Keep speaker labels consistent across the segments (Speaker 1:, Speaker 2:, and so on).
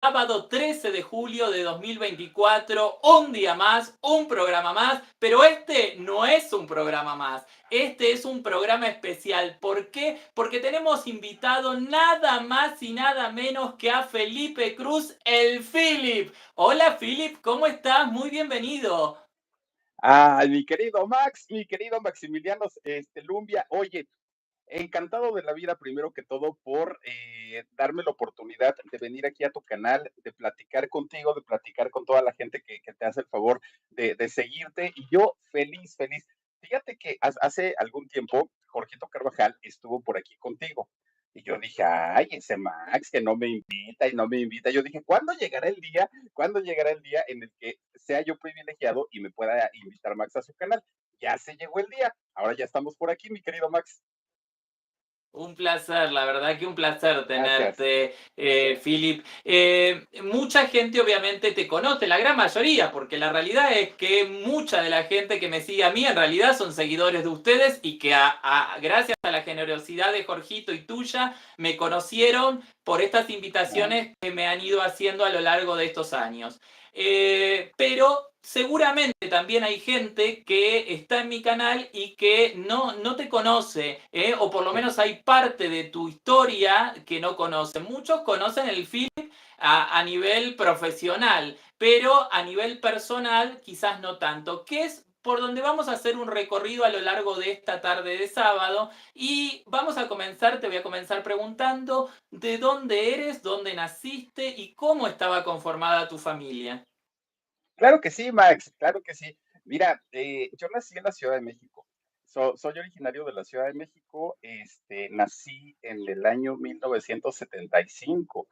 Speaker 1: sábado 13 de julio de 2024, un día más, un programa más, pero este no es un programa más, este es un programa especial. ¿Por qué? Porque tenemos invitado nada más y nada menos que a Felipe Cruz, el Philip. Hola Philip, ¿cómo estás? Muy bienvenido.
Speaker 2: Mi querido Max, mi querido Maximiliano Lumbia, oye, encantado de la vida primero que todo por darme la oportunidad de venir aquí a tu canal, de platicar contigo, de platicar con toda la gente que te hace el favor de seguirte y yo feliz, feliz. Fíjate que hace algún tiempo Jorgito Carvajal estuvo por aquí contigo y yo dije, ay, ese Max que no me invita y no me invita. Yo dije, ¿cuándo llegará el día? ¿Cuándo llegará el día en el que sea yo privilegiado y me pueda invitar Max a su canal? Ya se llegó el día. Ahora ya estamos por aquí, mi querido Max.
Speaker 1: Un placer, la verdad que un placer
Speaker 2: Gracias.
Speaker 1: tenerte, Philip. Mucha gente obviamente te conoce, la gran mayoría, porque la realidad es que mucha de la gente que me sigue a mí en realidad son seguidores de ustedes y que gracias a la generosidad de Jorgito y tuya me conocieron por estas
Speaker 2: Ah,
Speaker 1: invitaciones que me han ido haciendo a lo largo de estos años. Pero seguramente también hay gente que está en mi canal y que no te conoce, o por lo
Speaker 2: sí.
Speaker 1: menos hay parte de tu historia que no conocen. Muchos conocen el film a nivel profesional, pero a nivel personal quizás no tanto, que es por donde vamos a hacer un recorrido a lo largo de esta tarde de sábado y vamos a comenzar, te voy a comenzar preguntando de dónde eres, dónde naciste y cómo estaba conformada tu familia.
Speaker 2: Claro que sí, Max, claro que sí. Mira, yo nací en la Ciudad de México. Soy originario de la Ciudad de México. Nací en el año 1975.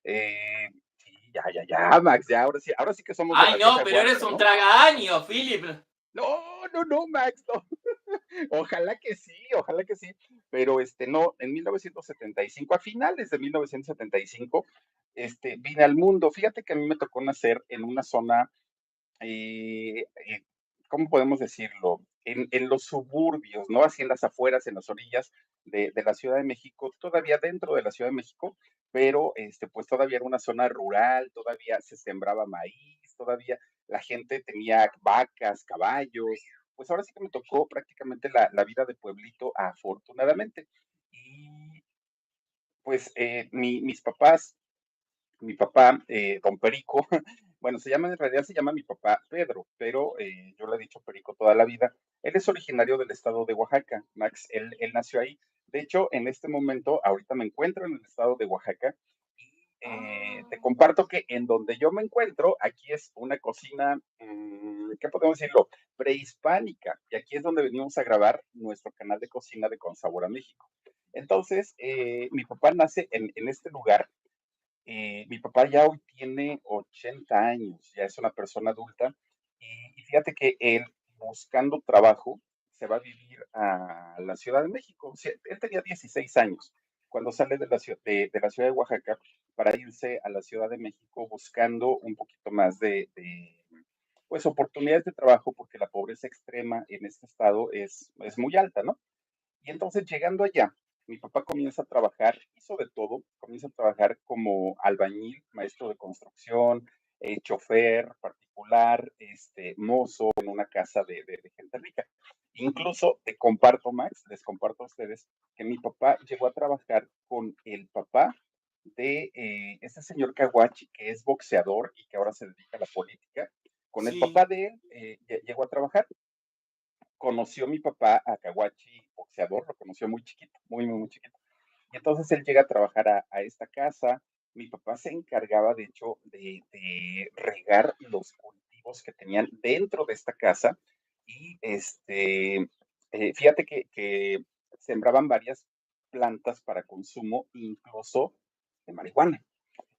Speaker 2: Sí, ya, Max, ya, ahora sí que somos de
Speaker 1: Ay,
Speaker 2: la
Speaker 1: no,
Speaker 2: vieja
Speaker 1: pero eres
Speaker 2: guardia,
Speaker 1: un
Speaker 2: ¿no?
Speaker 1: tragaños, Philip.
Speaker 2: No, Max, no. Ojalá que sí. Pero no, en 1975, a finales de 1975, vine al mundo. Fíjate que a mí me tocó nacer en una zona ¿cómo podemos decirlo? En los suburbios, ¿no? Así en las afueras, en las orillas de la Ciudad de México, todavía dentro de la Ciudad de México, pero pues todavía era una zona rural, todavía se sembraba maíz, todavía la gente tenía vacas, caballos. Pues ahora sí que me tocó prácticamente la vida de pueblito, afortunadamente. Y pues mis papás mi papá, don Perico, bueno, en realidad se llama mi papá Pedro, pero yo le he dicho Perico toda la vida. Él es originario del estado de Oaxaca, Max, él nació ahí. De hecho, en este momento, ahorita me encuentro en el estado de Oaxaca y te
Speaker 1: Ah,
Speaker 2: comparto que en donde yo me encuentro, aquí es una cocina, ¿qué podemos decirlo? Prehispánica. Y aquí es donde venimos a grabar nuestro canal de cocina de Con Sabor a México. Entonces, mi papá nace en este lugar mi papá ya hoy tiene 80 años, ya es una persona adulta y fíjate que él buscando trabajo se va a vivir a la Ciudad de México. O sea, él tenía 16 años cuando sale de la ciudad de Oaxaca para irse a la Ciudad de México buscando un poquito más pues oportunidades de trabajo porque la pobreza extrema en este estado es muy alta, ¿no? Y entonces llegando allá, mi papá comienza a trabajar, hizo de todo, comienza a trabajar como albañil, maestro de construcción, chofer particular, mozo en una casa de gente rica. Incluso te comparto, Max, les comparto a ustedes que mi papá llegó a trabajar con el papá de este señor Caguachi, que es boxeador y que ahora se dedica a la política. Con el papá
Speaker 1: sí.
Speaker 2: de él llegó a trabajar conoció mi papá a Caguachi, boxeador, lo conoció muy chiquito, muy chiquito. Y entonces él llega a trabajar a esta casa. Mi papá se encargaba, de hecho, de regar los cultivos que tenían dentro de esta casa. Y fíjate que sembraban varias plantas para consumo, incluso de marihuana.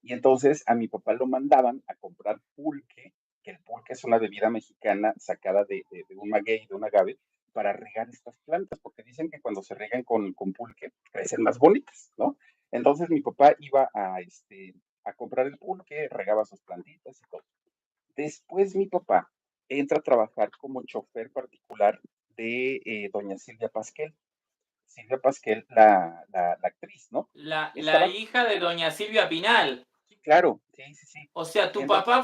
Speaker 2: Y entonces a mi papá lo mandaban a comprar pulque, que el pulque es una bebida mexicana sacada de un maguey, de un agave, para regar estas plantas, porque dicen que cuando se regan con pulque crecen más bonitas, ¿no? Entonces mi papá iba a comprar el pulque, regaba sus plantitas y todo. Después mi papá entra a trabajar como chofer particular de doña Silvia Pasquel. Silvia Pasquel, la actriz, ¿no?
Speaker 1: La
Speaker 2: Estaba
Speaker 1: hija de doña Silvia Pinal.
Speaker 2: claro, sí, sí, sí.
Speaker 1: O sea,
Speaker 2: Y
Speaker 1: ¿tu
Speaker 2: entonces,
Speaker 1: papá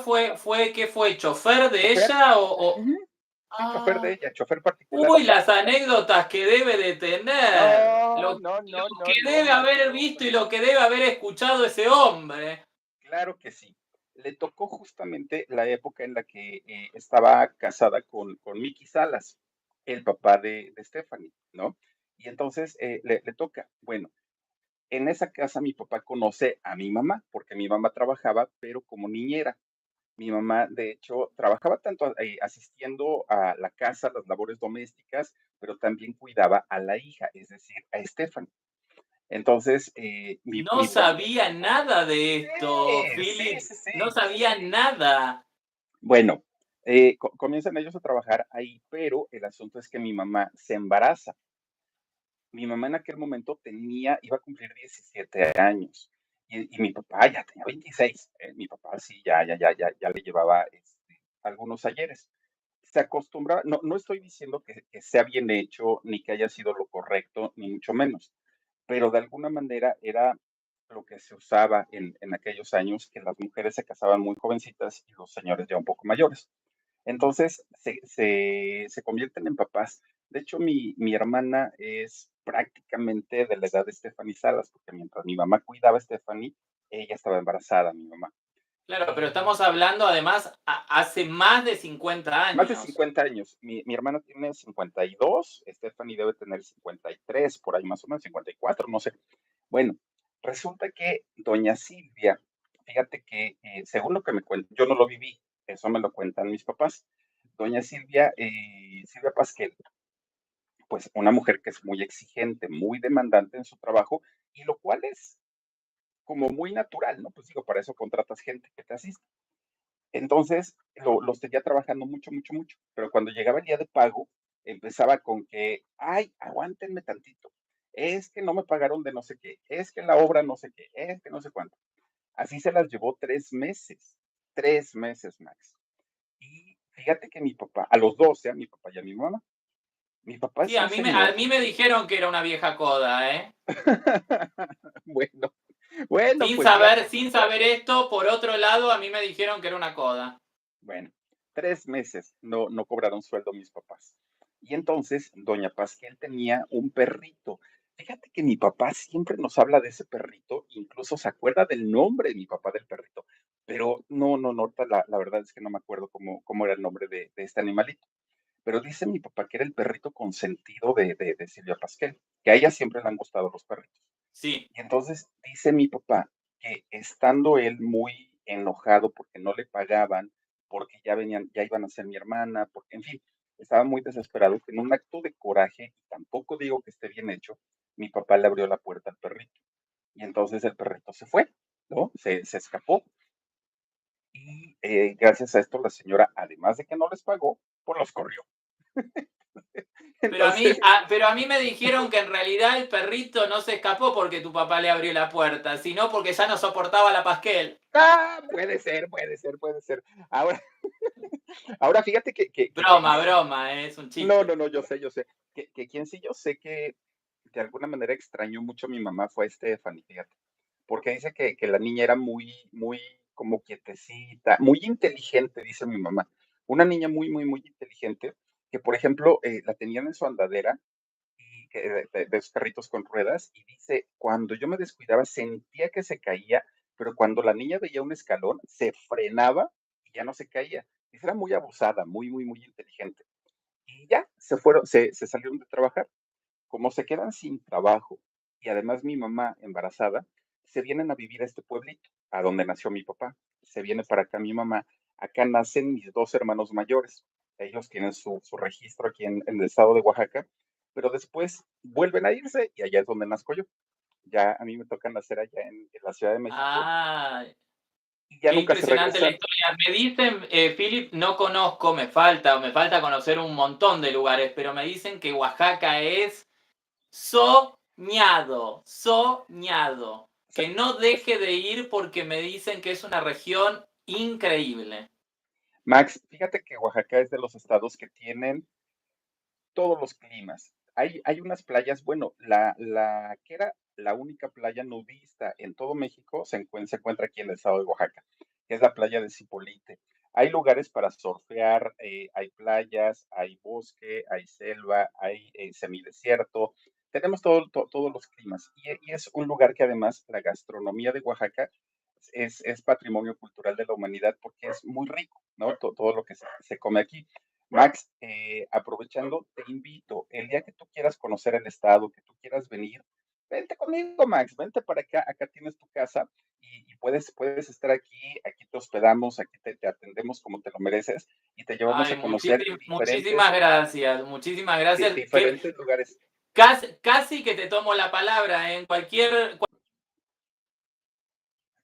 Speaker 1: ¿qué fue? ¿Chofer de
Speaker 2: chofer,
Speaker 1: ella
Speaker 2: ujú, sí, chofer de
Speaker 1: Ah,
Speaker 2: ella, chofer particular.
Speaker 1: uy, las anécdotas que debe de tener,
Speaker 2: No, no,
Speaker 1: lo
Speaker 2: no, no,
Speaker 1: que
Speaker 2: no,
Speaker 1: debe
Speaker 2: Max.
Speaker 1: haber visto y lo que debe haber escuchado ese hombre.
Speaker 2: Claro que sí. Le tocó justamente la época en la que estaba casada con Mickey Salas, el papá de Stephanie, ¿no? Y entonces le toca. Bueno, en esa casa mi papá conoce a mi mamá, porque mi mamá trabajaba, pero como niñera. Mi mamá, de hecho, trabajaba tanto asistiendo a la casa, las labores domésticas, pero también cuidaba a la hija, es decir, a Stephanie. Entonces,
Speaker 1: No sabía nada de esto,
Speaker 2: sí, sí,
Speaker 1: Philip.
Speaker 2: sí,
Speaker 1: No
Speaker 2: sí.
Speaker 1: sabía nada.
Speaker 2: Bueno, comienzan ellos a trabajar ahí, pero el asunto es que mi mamá se embaraza. Mi mamá en aquel momento iba a cumplir 17 años y mi papá ya tenía 26. Mi papá sí, ya le llevaba algunos ayeres. Se acostumbraba, no estoy diciendo que sea bien hecho, ni que haya sido lo correcto, ni mucho menos, pero de alguna manera era lo que se usaba en aquellos años, que las mujeres se casaban muy jovencitas y los señores ya un poco mayores. Entonces, se convierten en papás. De hecho, mi hermana es prácticamente de la edad de Stephanie Salas, porque mientras mi mamá cuidaba a Stephanie, ella estaba embarazada, mi mamá.
Speaker 1: Claro, pero
Speaker 2: Y
Speaker 1: estamos hablando además hace más de 50
Speaker 2: más de
Speaker 1: años.
Speaker 2: 50 años. Mi hermana tiene 52, Stephanie debe tener 53, por ahí más o menos, 54, no sé. Bueno, resulta que doña Silvia, fíjate que según lo que me cuentan, yo no lo viví, eso me lo cuentan mis papás. Doña Silvia, Silvia Pasquel, pues una mujer que es muy exigente, muy demandante en su trabajo, y lo cual es como muy natural, ¿no? Pues digo, para eso contratas gente que te asista. Entonces, los tenía trabajando mucho, mucho, mucho, pero cuando llegaba el día de pago, empezaba con que, ay, aguántenme tantito, es que no me pagaron de no sé qué, es que la obra no sé qué, es que no sé cuánto. Así se las llevó 3 meses, Max. Y fíjate que mi papá, a los dos, mi papá y a mi mamá, mi papá
Speaker 1: Sí,
Speaker 2: es un
Speaker 1: a
Speaker 2: señor.
Speaker 1: mí me dijeron que era una vieja coda, ¿eh?
Speaker 2: Bueno, bueno, pues
Speaker 1: Sin saber esto, por otro lado, a mí me dijeron que era una coda.
Speaker 2: bueno, 3 meses no cobraron sueldo mis papás. Y entonces, doña Pasquel tenía un perrito. Fíjate que mi papá siempre nos habla de ese perrito, incluso se acuerda del nombre de mi papá del perrito, pero no, ahorita la verdad es que no me acuerdo cómo era el nombre de este animalito. Pero dice mi papá que era el perrito consentido de Silvia Pasquel, que a ella siempre le han gustado los perritos.
Speaker 1: Sí.
Speaker 2: Y entonces dice mi papá que estando él muy enojado porque no le pagaban, porque ya iban a ser mi hermana, porque en fin, estaba muy desesperado, que en un acto de coraje, y tampoco digo que esté bien hecho, mi papá le abrió la puerta al perrito. Y entonces el perrito se fue, ¿no? Se escapó. Y gracias a esto la señora, además de que no les pagó, pues los corrió. Entonces,
Speaker 1: Pero a mí me dijeron que en realidad el perrito no se escapó porque tu papá le abrió la puerta, sino porque ya no soportaba la pasquel.
Speaker 2: puede ser, puede ser, puede ser. Ahora, ahora fíjate que quien
Speaker 1: Broma,
Speaker 2: sí,
Speaker 1: broma, es un
Speaker 2: no,
Speaker 1: chiste.
Speaker 2: no, yo sé, que quien sí yo sé que de alguna manera extrañó mucho a mi mamá fue Stephanie, fíjate, porque dice que la niña era muy como quietecita, muy inteligente, dice mi mamá. Una niña muy inteligente, que por ejemplo la tenían en su andadera y de esos carritos con ruedas, y dice, cuando yo me descuidaba sentía que se caía, pero cuando la niña veía un escalón, se frenaba y ya no se caía. Dice, era muy abusada, muy inteligente. Y ya, se salieron de trabajar. Como se quedan sin trabajo y además mi mamá embarazada, se vienen a vivir a este pueblito, a donde nació mi papá. Se viene para acá mi mamá. Acá nacen mis dos hermanos mayores. Ellos tienen su registro aquí en el estado de Oaxaca, pero después vuelven a irse y allá es donde nazco yo. Ya a mí me toca nacer allá en la Ciudad de México
Speaker 1: Ah,
Speaker 2: y ya
Speaker 1: qué
Speaker 2: nunca se
Speaker 1: impresionante la
Speaker 2: regresan.
Speaker 1: historia. Me dicen, Philip, no conozco, me falta conocer un montón de lugares, pero me dicen que Oaxaca es soñado, soñado. Que no deje de ir porque me dicen que es una región increíble.
Speaker 2: Max, fíjate que Oaxaca es de los estados que tienen todos los climas. Hay unas playas, bueno, la que era la única playa nudista en todo México se encuentra aquí en el estado de Oaxaca, que es la playa de Zipolite. Hay lugares para surfear, hay playas, hay bosque, hay selva, hay semidesierto. Tenemos todos los climas y es un lugar que además la gastronomía de Oaxaca es patrimonio cultural de la humanidad porque es muy rico, ¿no? Todo lo que se come aquí. Max, aprovechando, te invito, el día que tú quieras conocer el estado, que tú quieras venir, vente conmigo, Max, vente para acá, acá tienes tu casa y puedes estar aquí, aquí te hospedamos, aquí te atendemos como te lo mereces y te llevamos
Speaker 1: Ay,
Speaker 2: a conocer
Speaker 1: muchísimas gracias, muchísimas gracias. Que
Speaker 2: diferentes lugares.
Speaker 1: casi que te tomo la palabra, ¿eh? En cualquier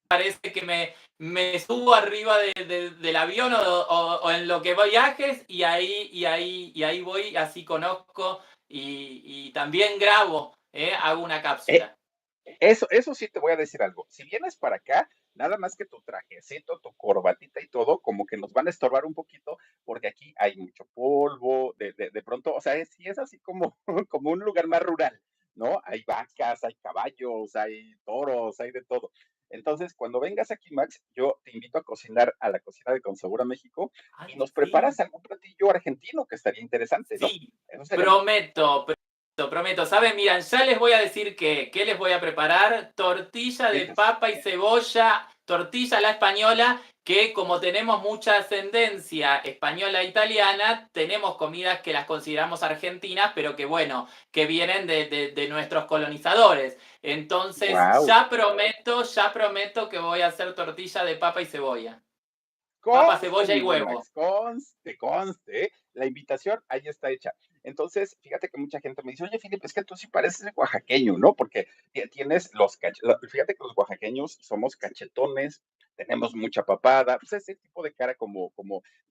Speaker 1: parece que me subo arriba del avión o en lo que viajes y ahí voy, así conozco y también grabo, hago una
Speaker 2: Eh,
Speaker 1: cápsula.
Speaker 2: eso sí te voy a decir algo. Si vienes para acá, nada más que tu trajecito, tu corbatita y todo, como que nos van a estorbar un poquito, porque aquí hay mucho polvo, de pronto, o sea, sí es así como, como un lugar más rural, ¿no? Hay vacas, hay caballos, hay toros, hay de todo. Entonces, cuando vengas aquí, Max, yo te invito a cocinar a la cocina de Consabora México y
Speaker 1: Ay,
Speaker 2: nos
Speaker 1: sí,
Speaker 2: preparas algún platillo argentino que estaría interesante, ¿no?
Speaker 1: sí,
Speaker 2: Eso sería
Speaker 1: prometo. ¿Saben? Miran, ya les voy a decir qué les voy a preparar. Tortilla de
Speaker 2: dices.
Speaker 1: papa y cebolla, tortilla a la española, que como tenemos mucha ascendencia española e italiana, tenemos comidas que las consideramos argentinas, pero que bueno, que vienen de nuestros colonizadores. Entonces,
Speaker 2: Wow.
Speaker 1: ya prometo que voy a hacer tortilla de papa y cebolla. Papa,
Speaker 2: Conste,
Speaker 1: cebolla y
Speaker 2: mi buen
Speaker 1: huevo.
Speaker 2: Max, conste, conste. La invitación ahí está hecha. Entonces, fíjate que mucha gente me dice, oye, Filipe, es que tú sí pareces oaxaqueño, ¿no? Porque tienes fíjate que los oaxaqueños somos cachetones, tenemos mucha papada, pues ese tipo de cara como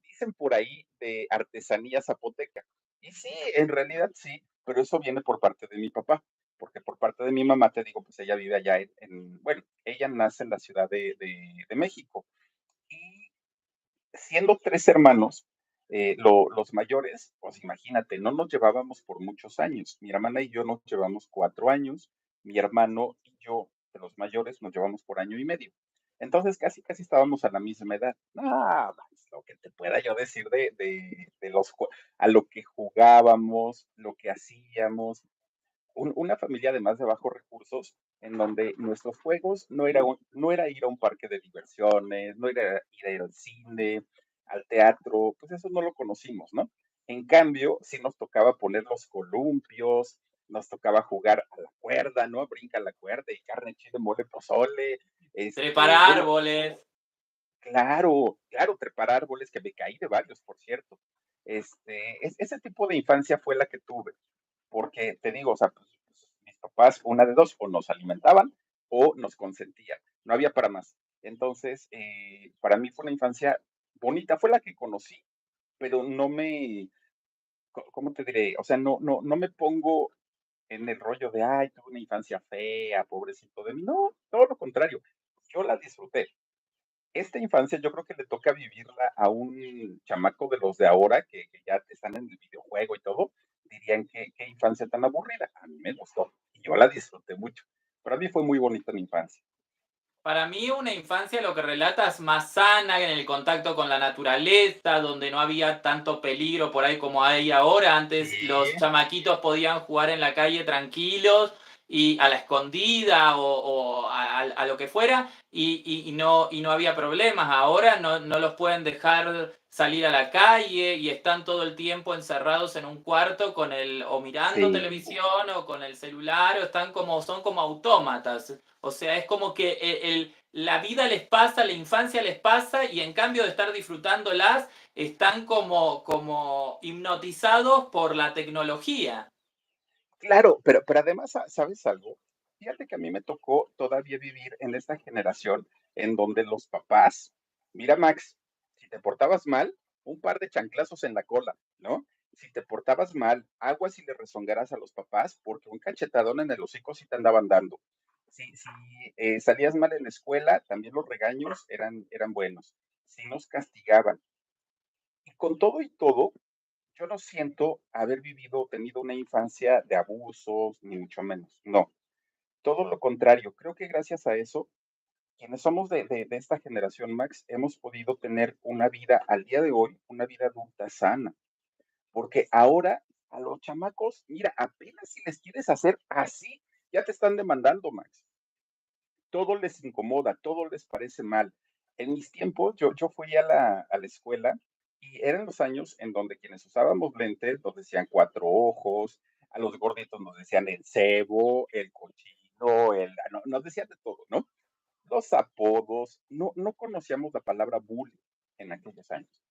Speaker 2: dicen por ahí de artesanía zapoteca. Y sí, en realidad sí, pero eso viene por parte de mi papá, porque por parte de mi mamá, te digo, pues ella vive allá bueno, ella nace en la Ciudad de México. Y siendo tres hermanos, los mayores, pues imagínate, no nos llevábamos por muchos años. Mi hermana y yo nos llevamos 4 años, mi hermano y yo, de los mayores, nos llevamos por año y medio. Entonces casi estábamos a la misma edad. Nada, más lo que te pueda yo decir a lo que jugábamos, lo que hacíamos, una familia además de bajos recursos, en donde nuestros juegos no era ir a un parque de diversiones, no era ir al cine, al teatro, pues eso no lo conocimos, ¿no? En cambio, sí nos tocaba poner los columpios, nos tocaba jugar a la cuerda, ¿no? Brinca la cuerda y carne, chile, mole, pozole.
Speaker 1: Trepar
Speaker 2: Bueno,
Speaker 1: árboles.
Speaker 2: claro, trepar árboles, que me caí de varios, por cierto. Ese tipo de infancia fue la que tuve porque te digo, o sea, pues, mis papás, una de dos, o nos alimentaban o nos consentían, no había para más. Entonces, para mí fue una infancia bonita, fue la que conocí, pero no me, ¿cómo te diré? O sea, no me pongo en el rollo de, ay, tuve una infancia fea, pobrecito de mí. No, todo lo contrario, yo la disfruté. Esta infancia yo creo que le toca vivirla a un chamaco de los de ahora que ya están en el videojuego y todo, dirían que qué infancia tan aburrida. A mí me gustó y yo la disfruté mucho. Para mí fue muy bonita mi infancia.
Speaker 1: Para mí una infancia lo que relata es más sana en el contacto con la naturaleza, donde no había tanto peligro por ahí como hay ahora. Antes los
Speaker 2: Sí,
Speaker 1: chamaquitos podían jugar en la calle tranquilos y a la escondida o a lo que fuera y no había problemas. Ahora no los pueden dejar salir a la calle y están todo el tiempo encerrados en un cuarto o mirando
Speaker 2: sí,
Speaker 1: televisión o con el celular o son como autómatas. O sea, es como que la vida les pasa, la infancia les pasa y en cambio de estar disfrutándolas, están como hipnotizados por la tecnología.
Speaker 2: claro, pero además, ¿sabes algo? Fíjate que a mí me tocó todavía vivir en esta generación en donde los papás, mira Max, si te portabas mal, un par de chanclazos en la cola, ¿no? Si te portabas mal, aguas y le rezongaras a los papás porque un cachetadón en el hocico sí te andaban dando. Si salías mal en la escuela, también los regaños eran buenos. Si nos castigaban. Y con todo y todo, yo no siento haber vivido, tenido una infancia de abusos, ni mucho menos. No. todo lo contrario. Creo que gracias a eso, quienes somos de esta generación, Max, hemos podido tener una vida al día de hoy, una vida adulta sana. Porque ahora a los chamacos, mira, apenas si les quieres hacer así, ya te están demandando, Max. Todo les incomoda, todo les parece mal. En mis tiempos, yo fui a la escuela y eran los años en donde quienes usábamos lentes nos decían cuatro ojos, a los gorditos nos decían el cebo, el cochino, no, nos decían de todo, ¿no? Los apodos, no conocíamos la palabra bullying en aquellos años.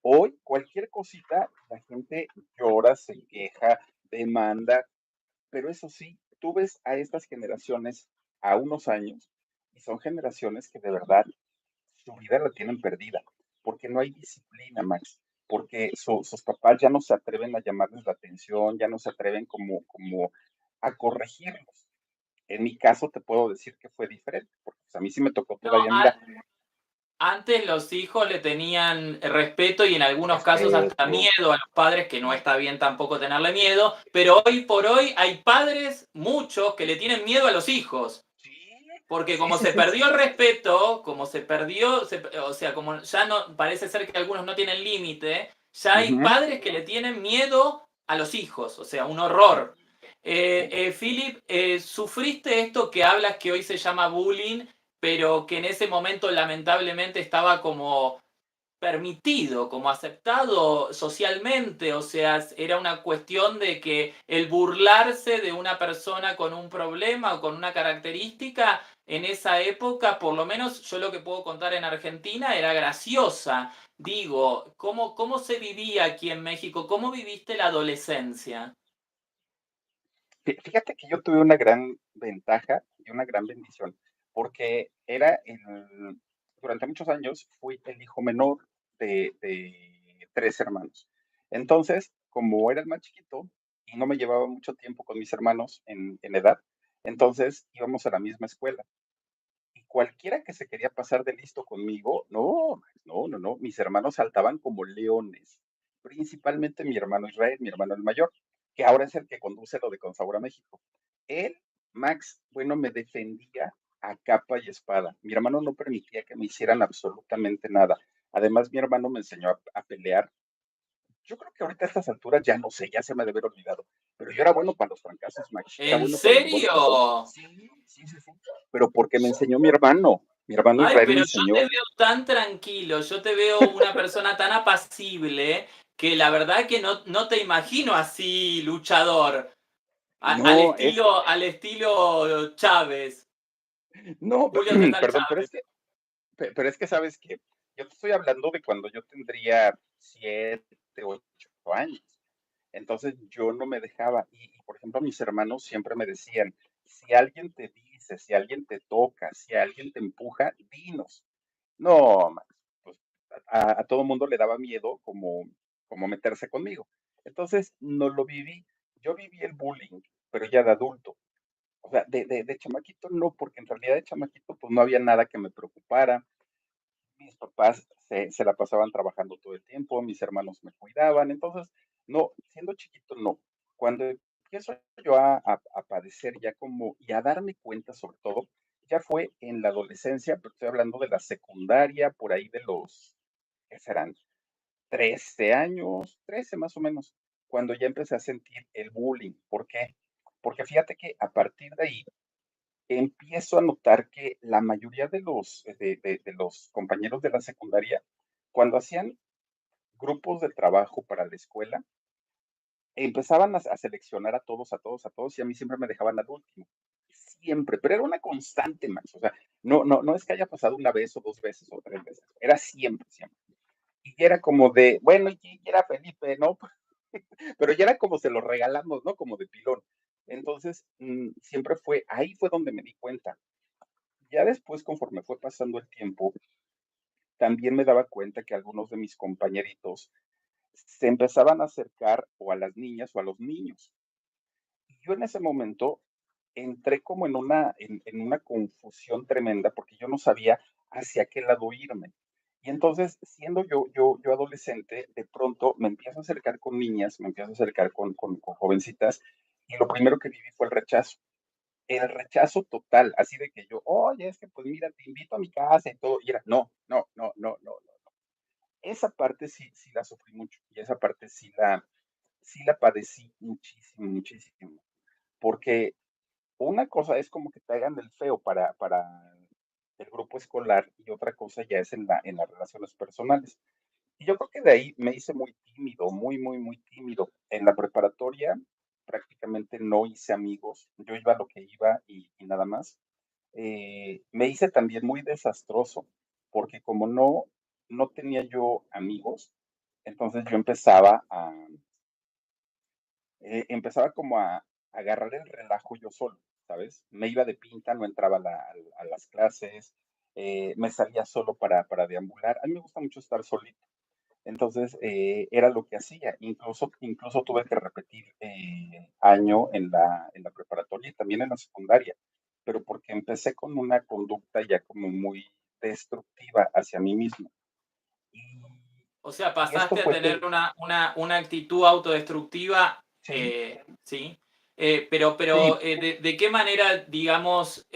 Speaker 2: Hoy, cualquier cosita, la gente llora, se queja, demanda, pero eso sí, tú ves a estas generaciones a unos años y son generaciones que de verdad su vida la tienen perdida, porque no hay disciplina, Max, porque sus papás ya no se atreven a llamarles la atención, ya no se atreven como a corregirlos. En mi caso te puedo decir que fue diferente, porque pues, a mí sí me tocó
Speaker 1: No,
Speaker 2: todavía, mira,
Speaker 1: antes los hijos le tenían respeto y en algunos casos hasta
Speaker 2: respeto.
Speaker 1: miedo a los padres, que no está bien tampoco tenerle miedo, pero hoy por hoy hay padres, muchos, que le tienen miedo a los hijos.
Speaker 2: Sí,
Speaker 1: Porque
Speaker 2: sí,
Speaker 1: como
Speaker 2: sí,
Speaker 1: se
Speaker 2: sí.
Speaker 1: perdió el respeto, como se perdió, o sea, como ya no, parece ser que algunos no tienen límite, ya hay
Speaker 2: Ujú,
Speaker 1: padres que le tienen miedo a los hijos, o sea, un
Speaker 2: sí,
Speaker 1: horror.
Speaker 2: sí.
Speaker 1: Philip, ¿sufriste esto que hablas que hoy se llama bullying, pero que en ese momento lamentablemente estaba como permitido, como aceptado socialmente? O sea, era una cuestión de que el burlarse de una persona con un problema o con una característica, en esa época, por lo menos yo lo que puedo contar en Argentina, era graciosa. Digo, ¿cómo se vivía aquí en México? ¿Cómo viviste la adolescencia?
Speaker 2: Fíjate que yo tuve una gran ventaja y una gran bendición, porque durante muchos años fui el hijo menor de tres hermanos. Entonces, como era el más chiquito y no me llevaba mucho tiempo con mis hermanos en edad, entonces íbamos a la misma escuela. Y cualquiera que se quería pasar de listo conmigo, no, mis hermanos saltaban como leones, principalmente mi hermano Israel, mi hermano el mayor, que ahora es el que conduce lo de Con Sabor a México. Él, Max, bueno, me defendía a capa y espada. Mi hermano no permitía que me hicieran absolutamente nada. Además, mi hermano me enseñó a pelear. Yo creo que ahorita a estas alturas ya no sé, ya se me debe haber olvidado. Pero yo era bueno para los fracasos, Max. Era
Speaker 1: ¿En
Speaker 2: bueno para los golpes.
Speaker 1: serio?
Speaker 2: Sí, sí, sí, sí. Pero porque me enseñó mi hermano. Mi hermano
Speaker 1: Ay,
Speaker 2: Israel me
Speaker 1: pero yo te
Speaker 2: enseñó.
Speaker 1: veo tan tranquilo, yo te veo una persona tan apacible que la verdad que no te imagino así luchador,
Speaker 2: No,
Speaker 1: al estilo Chávez,
Speaker 2: no,
Speaker 1: Julio César
Speaker 2: perdón,
Speaker 1: Chávez.
Speaker 2: pero es que sabes que yo te estoy hablando de cuando yo tendría 7, 8 años. Entonces yo no me dejaba. Por ejemplo, mis hermanos siempre me decían, si alguien te dice, si alguien te toca, si alguien te empuja, dinos. No, man, pues a todo mundo le daba miedo como meterse conmigo. Entonces, no lo viví. Yo viví el bullying, pero ya de adulto. O sea, de chamaquito no, porque en realidad de chamaquito pues no había nada que me preocupara. Mis papás se la pasaban trabajando todo el tiempo, mis hermanos me cuidaban. Entonces, no, siendo chiquito no. Cuando empiezo yo a padecer ya como, y a darme cuenta sobre todo, ya fue en la adolescencia, pero estoy hablando de la secundaria, por ahí de los, ¿qué serán? 13 años, 13 más o menos, cuando ya empecé a sentir el bullying. ¿Por qué? Porque fíjate que a partir de ahí empiezo a notar que la mayoría de los compañeros de la secundaria, cuando hacían grupos de trabajo para la escuela, empezaban a seleccionar a todos, y a mí siempre me dejaban al último. Siempre, pero era una constante, Max. O sea, no es que haya pasado una vez o dos veces o tres veces, era siempre, siempre. Y era como de, bueno, y era Felipe, ¿no? Pero ya era como se lo regalamos, ¿no? Como de pilón. Entonces, siempre ahí fue donde me di cuenta. Ya después, conforme fue pasando el tiempo, también me daba cuenta que algunos de mis compañeritos se empezaban a acercar o a las niñas o a los niños. Y yo en ese momento entré como en una confusión tremenda porque yo no sabía hacia qué lado irme. Y entonces, siendo yo adolescente, de pronto me empiezo a acercar con niñas, me empiezo a acercar con jovencitas, y lo primero que viví fue el rechazo. el rechazo total, así de que yo, oye, es que pues mira, te invito a mi casa y todo, y era, no, no, no, no, no, no. Esa parte sí la sufrí mucho y esa parte sí la padecí muchísimo, muchísimo, porque una cosa es como que te hagan el feo para el grupo escolar y otra cosa ya es en las relaciones personales. Y yo creo que de ahí me hice muy tímido, muy, muy, muy tímido. En la preparatoria prácticamente no hice amigos, yo iba a lo que iba y nada más. Me hice también muy desastroso, porque como no tenía yo amigos, entonces yo empezaba como a agarrar el relajo yo solo, ¿sabes? Me iba de pinta, no entraba a las clases, me salía solo para deambular. A mí me gusta mucho estar solito. Entonces, era lo que hacía. Incluso tuve que repetir año en la preparatoria y también en la secundaria, pero porque empecé con una conducta ya como muy destructiva hacia mí mismo. Y,
Speaker 1: O sea,
Speaker 2: y esto
Speaker 1: pasaste a
Speaker 2: fue
Speaker 1: tener una actitud autodestructiva,
Speaker 2: sí,
Speaker 1: ¿sí?
Speaker 2: sí,
Speaker 1: ¿De qué manera, digamos,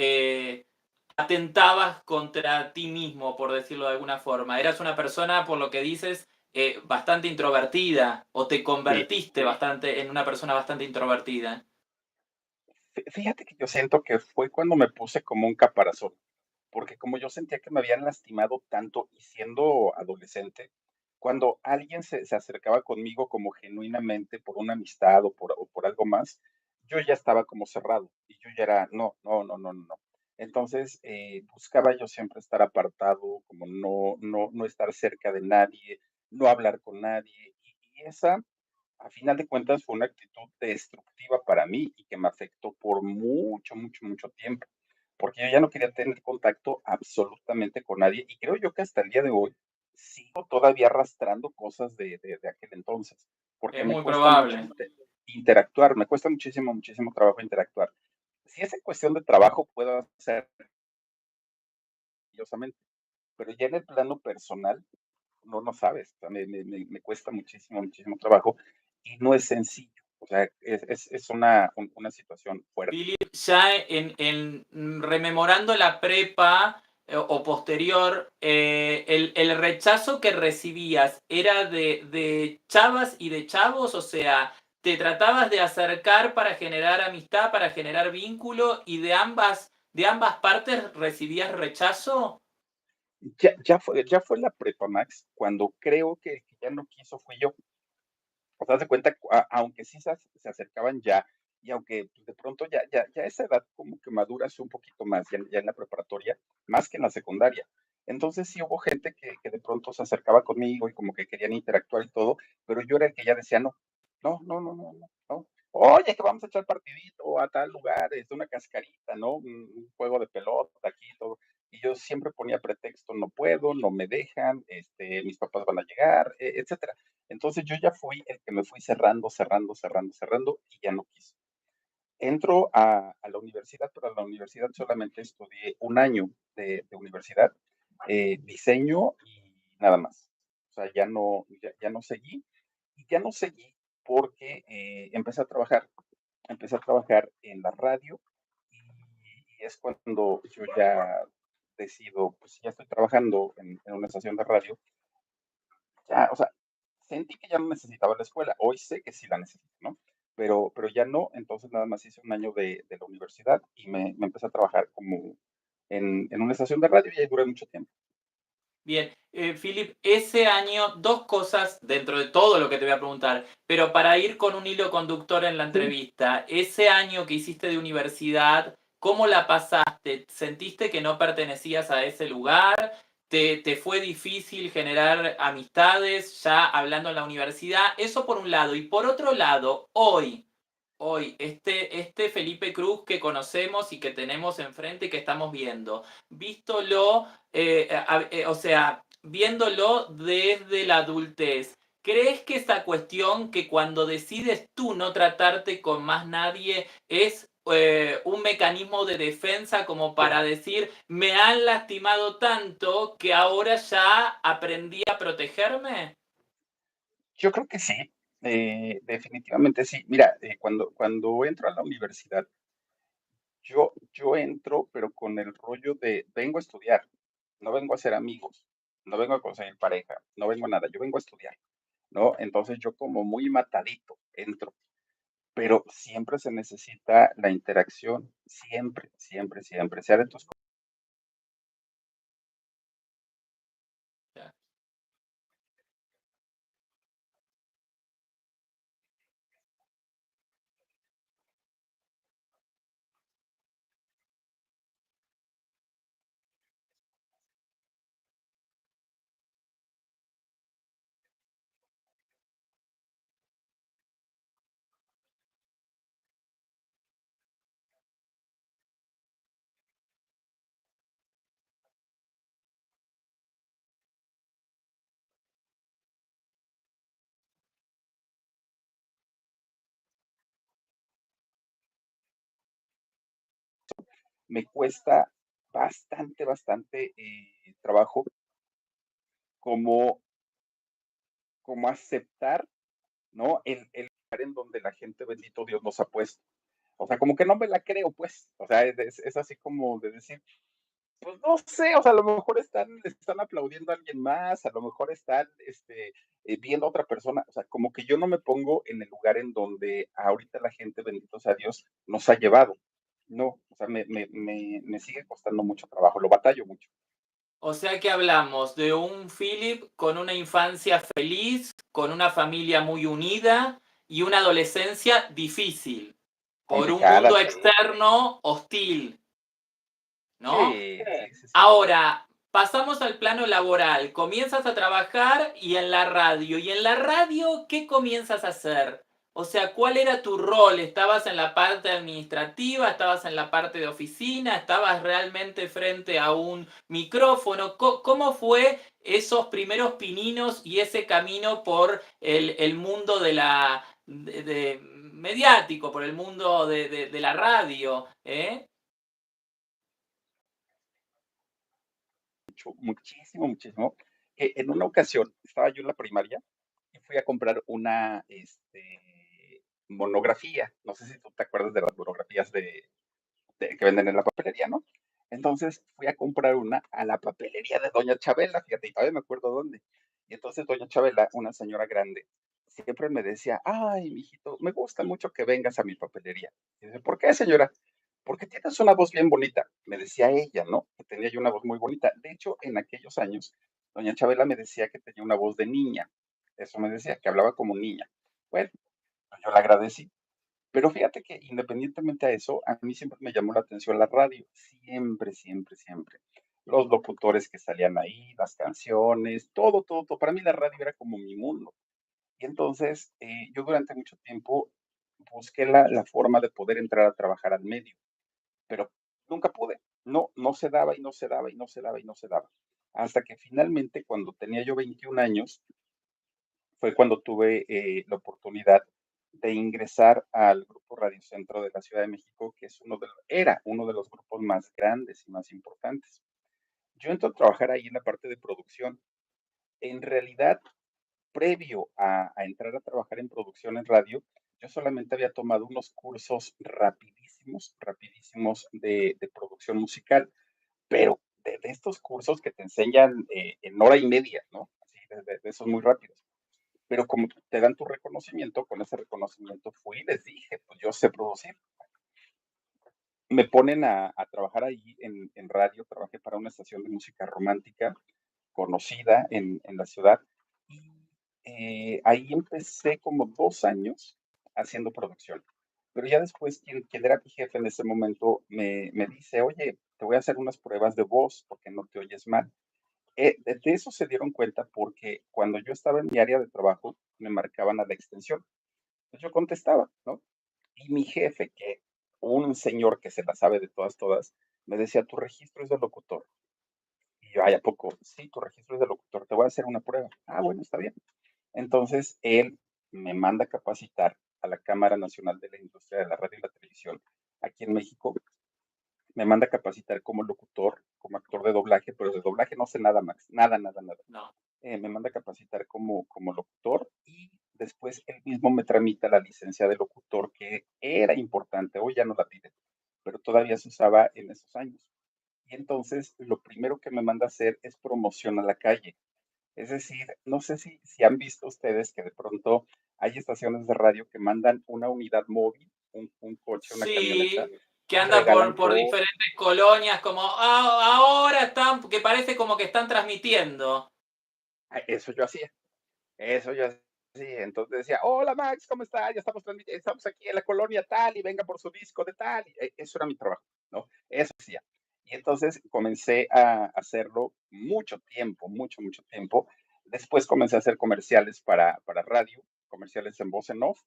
Speaker 1: atentabas contra ti mismo, por decirlo de alguna forma? ¿Eras una persona, por lo que dices, bastante introvertida o te
Speaker 2: sí.
Speaker 1: convertiste bastante en una persona bastante introvertida?
Speaker 2: Fíjate que yo siento que fue cuando me puse como un caparazón, porque como yo sentía que me habían lastimado tanto y siendo adolescente, cuando alguien se acercaba conmigo como genuinamente por una amistad o por algo más, yo ya estaba como cerrado y yo ya era, no, no, no, no, no. Entonces, buscaba yo siempre estar apartado, como no estar cerca de nadie, no hablar con nadie. Y esa, a final de cuentas, fue una actitud destructiva para mí y que me afectó por mucho, mucho, mucho tiempo, porque yo ya no quería tener contacto absolutamente con nadie y creo yo que hasta el día de hoy sigo todavía arrastrando cosas de aquel entonces, porque
Speaker 1: Es
Speaker 2: me
Speaker 1: muy
Speaker 2: cuesta mucho
Speaker 1: probable.
Speaker 2: interactuar, me cuesta muchísimo, muchísimo trabajo interactuar. Si es en cuestión de trabajo, puedo hacer maravillosamente, pero ya en el plano personal, no sabes, o sea, me cuesta muchísimo, muchísimo trabajo y no es sencillo. O sea, es una situación fuerte.
Speaker 1: Philip, ya rememorando la prepa o posterior, el rechazo que recibías era de chavas y de chavos, o sea, te tratabas de acercar para generar amistad, para generar vínculo y de ambas partes recibías rechazo.
Speaker 2: Ya fue la prepa, Max, cuando creo que el que ya no quiso fui yo. O sea, haz de cuenta, aunque sí se acercaban ya, y aunque pues, de pronto ya a esa edad como que maduras un poquito más, ya en la preparatoria, más que en la secundaria. Entonces sí hubo gente que de pronto se acercaba conmigo y como que querían interactuar y todo, pero yo era el que ya decía, no, no, no, no, no, no, no. Oye, que vamos a echar partidito a tal lugar, una cascarita, ¿no? Un juego de pelota aquí, todo. Y yo siempre ponía pretexto, no puedo, no me dejan, mis papás van a llegar, etcétera. Entonces yo ya fui el que me fui cerrando, cerrando, cerrando, cerrando y ya no quise. Entro a la universidad, pero a la universidad solamente estudié un año de universidad, diseño y nada más. O sea, ya no seguí y ya no seguí porque empecé a trabajar en la radio y es cuando yo ya decido, pues ya estoy trabajando en una estación de radio, ya, o sea, sentí que ya no necesitaba la escuela. Hoy sé que sí la necesito, ¿no? Pero ya no, entonces nada más hice un año de la universidad y me empecé a trabajar como en una estación de radio y ahí duré mucho tiempo.
Speaker 1: Bien, Philip, ese año, dos cosas dentro de todo lo que te voy a preguntar, pero para ir con un hilo conductor en la
Speaker 2: Sí.
Speaker 1: entrevista, ese año que hiciste de universidad, ¿cómo la pasaste? ¿Sentiste que no pertenecías a ese lugar? ¿Te fue difícil generar amistades ya hablando en la universidad? Eso por un lado. Y por otro lado, hoy, este Felipe Cruz que conocemos y que tenemos enfrente y que estamos viendo, vístolo, o sea, viéndolo desde la adultez, ¿crees que esa cuestión que cuando decides tú no tratarte con más nadie es un mecanismo de defensa como
Speaker 2: Sí.
Speaker 1: para decir, me han lastimado tanto que ahora ya aprendí a protegerme?
Speaker 2: Yo creo que sí, definitivamente sí. Mira, cuando entro a la universidad, yo entro, pero con el rollo de vengo a estudiar, no vengo a hacer amigos, no vengo a conseguir pareja, no vengo a nada, yo vengo a estudiar, ¿no? Entonces yo como muy matadito entro, pero siempre se necesita la interacción, siempre, siempre, siempre, sea de tus
Speaker 1: Ya.
Speaker 2: me cuesta bastante, bastante trabajo como, como aceptar, ¿no? El lugar en donde la gente, bendito Dios, nos ha puesto. O sea, como que no me la creo, pues. O sea, es así como de decir, pues no sé, o sea, a lo mejor están aplaudiendo a alguien más, a lo mejor están viendo a otra persona, o sea, como que yo no me pongo en el lugar en donde ahorita la gente, bendito sea Dios, nos ha llevado. No, o sea, me sigue costando mucho trabajo, lo batallo mucho.
Speaker 1: O sea que hablamos de un Philip con una infancia feliz, con una familia muy unida y una adolescencia difícil, por un
Speaker 2: Complicada,
Speaker 1: mundo
Speaker 2: sí.
Speaker 1: externo hostil, ¿no?
Speaker 2: Sí, sí, sí, sí.
Speaker 1: Ahora, pasamos al plano laboral. Comienzas a trabajar y en la radio. ¿Y en la radio qué comienzas a hacer? O sea, ¿cuál era tu rol? ¿Estabas en la parte administrativa? ¿Estabas en la parte de oficina? ¿Estabas realmente frente a un micrófono? ¿Cómo fue esos primeros pininos y ese camino por el mundo de la mediático, por el mundo de la radio? ¿Eh?
Speaker 2: Muchísimo, muchísimo. En una ocasión estaba yo en la primaria y fui a comprar una monografía. No sé si tú te acuerdas de las monografías que venden en la papelería, ¿no? Entonces fui a comprar una a la papelería de Doña Chabela, fíjate, y todavía me acuerdo dónde. Y entonces Doña Chabela, una señora grande, siempre me decía, ay, mijito, me gusta mucho que vengas a mi papelería. Y dice, ¿por qué, señora? Porque tienes una voz bien bonita, me decía ella, ¿no? Que tenía yo una voz muy bonita. De hecho, en aquellos años, Doña Chabela me decía que tenía una voz de niña. Eso me decía, que hablaba como niña. Bueno, pues yo le agradecí. Pero fíjate que independientemente a eso, a mí siempre me llamó la atención la radio, siempre, siempre, siempre. Los locutores que salían ahí, las canciones, todo, todo, todo. Para mí la radio era como mi mundo. Y entonces yo durante mucho tiempo busqué la forma de poder entrar a trabajar al medio, pero nunca pude. No, no se daba y no se daba y no se daba y no se daba. Hasta que finalmente, cuando tenía yo 21 años, fue cuando tuve la oportunidad de ingresar al Grupo Radio Centro de la Ciudad de México, que es era uno de los grupos más grandes y más importantes. Yo entro a trabajar ahí en la parte de producción. En realidad, previo a entrar a trabajar en producción en radio, yo solamente había tomado unos cursos rapidísimos, rapidísimos de producción musical, pero de estos cursos que te enseñan en hora y media, ¿no? Así, de esos muy rápidos. Pero como te dan tu reconocimiento, con ese reconocimiento fui y les dije, pues yo sé producir. Me ponen a trabajar ahí en radio, trabajé para una estación de música romántica conocida en la ciudad. Y ahí empecé como 2 años haciendo producción. Pero ya después, quien era mi jefe en ese momento me dice, oye, te voy a hacer unas pruebas de voz porque no te oyes mal. De eso se dieron cuenta porque cuando yo estaba en mi área de trabajo, me marcaban a la extensión. Pues yo contestaba, ¿no? Y mi jefe, que un señor que se la sabe de todas, todas, me decía, tu registro es de locutor. Y yo, ay, ¿a poco? Sí, tu registro es de locutor, te voy a hacer una prueba. Ah, bueno, está bien. Entonces, él me manda a capacitar a la Cámara Nacional de la Industria de la Radio y la Televisión aquí en México. Me manda a capacitar como locutor, como actor de doblaje, pero de doblaje no sé nada más, nada, nada, nada.
Speaker 1: No.
Speaker 2: Me manda a capacitar como locutor y después él mismo me tramita la licencia de locutor que era importante, hoy ya no la pide, pero todavía se usaba en esos años. Y entonces lo primero que me manda a hacer es promoción a la calle. Es decir, no sé si han visto ustedes que de pronto hay estaciones de radio que mandan una unidad móvil, un coche, una camioneta,
Speaker 1: Sí, que
Speaker 2: y
Speaker 1: anda
Speaker 2: regalan
Speaker 1: por
Speaker 2: cosas.
Speaker 1: diferentes colonias, como ahora están, que parece como que están transmitiendo.
Speaker 2: Eso yo hacía. Eso yo hacía. Entonces decía, hola Max, ¿cómo está? Ya estamos transmitiendo, estamos aquí en la colonia tal y venga por su disco de tal. Eso era mi trabajo, ¿no? Eso hacía. Y entonces comencé a hacerlo mucho tiempo, mucho, mucho tiempo. Después comencé a hacer comerciales para radio, comerciales en voz en off,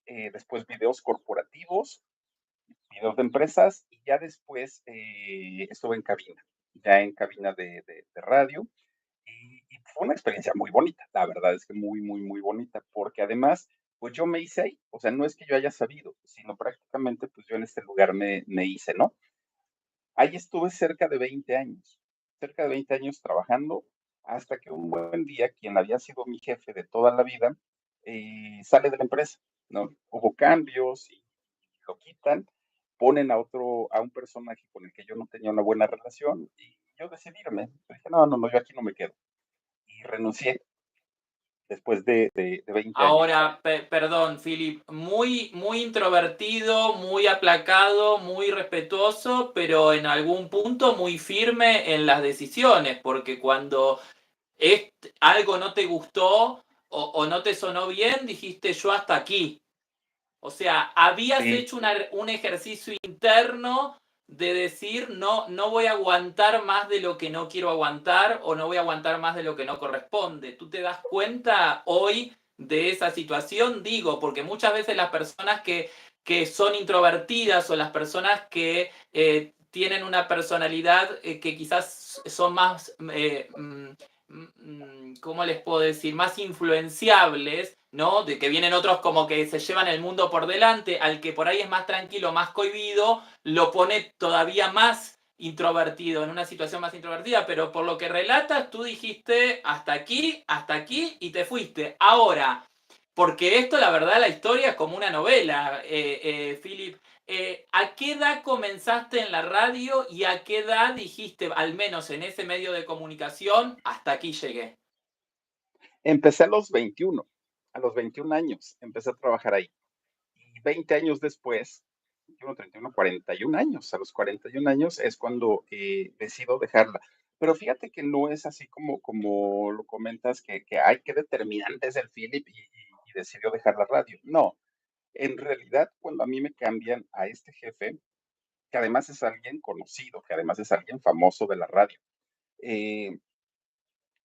Speaker 2: y después videos corporativos, videos de empresas, y ya después estuve en cabina, ya en cabina de radio, y fue una experiencia muy bonita, la verdad es que muy, muy, muy bonita, porque además, pues yo me hice ahí, o sea, no es que yo haya sabido, sino prácticamente, pues yo en este lugar me hice, ¿no? Ahí estuve cerca de 20 años trabajando, hasta que un buen día, quien había sido mi jefe de toda la vida, sale de la empresa, ¿no? Hubo cambios y lo quitan, ponen a otro, a un personaje con el que yo no tenía una buena relación, y yo decidí irme. Dije, no, no, no, yo aquí no me quedo. Y renuncié después de 20 años.
Speaker 1: Ahora, perdón, Philip, muy introvertido, muy aplacado, muy respetuoso, pero en algún punto muy firme en las decisiones, porque cuando algo no te gustó o no te sonó bien, dijiste yo hasta aquí. O sea, habías
Speaker 2: Sí,
Speaker 1: hecho un ejercicio interno de decir, no, no voy a aguantar más de lo que no quiero aguantar o no voy a aguantar más de lo que no corresponde. ¿Tú te das cuenta hoy de esa situación? Digo, porque muchas veces las personas que son introvertidas o las personas que tienen una personalidad que quizás son más, ¿cómo les puedo decir? Más influenciables, ¿no? De que vienen otros como que se llevan el mundo por delante, al que por ahí es más tranquilo, más cohibido, lo pone todavía más introvertido, en una situación más introvertida, pero por lo que relatas, tú dijiste hasta aquí y te fuiste. Ahora, porque esto, la verdad, la historia es como una novela, Philip. ¿A qué edad comenzaste en la radio y a qué edad dijiste, al menos en ese medio de comunicación, hasta aquí llegué?
Speaker 2: empecé a los 21 años, empecé a trabajar ahí. Y 20 años después, 21, 31, 41 años, a los 41 años es cuando decido dejarla. Pero fíjate que no es así como lo comentas, que hay que determinante es el Philip y decidió dejar la radio. No, en realidad cuando a mí me cambian a este jefe, que además es alguien conocido, que además es alguien famoso de la radio, eh,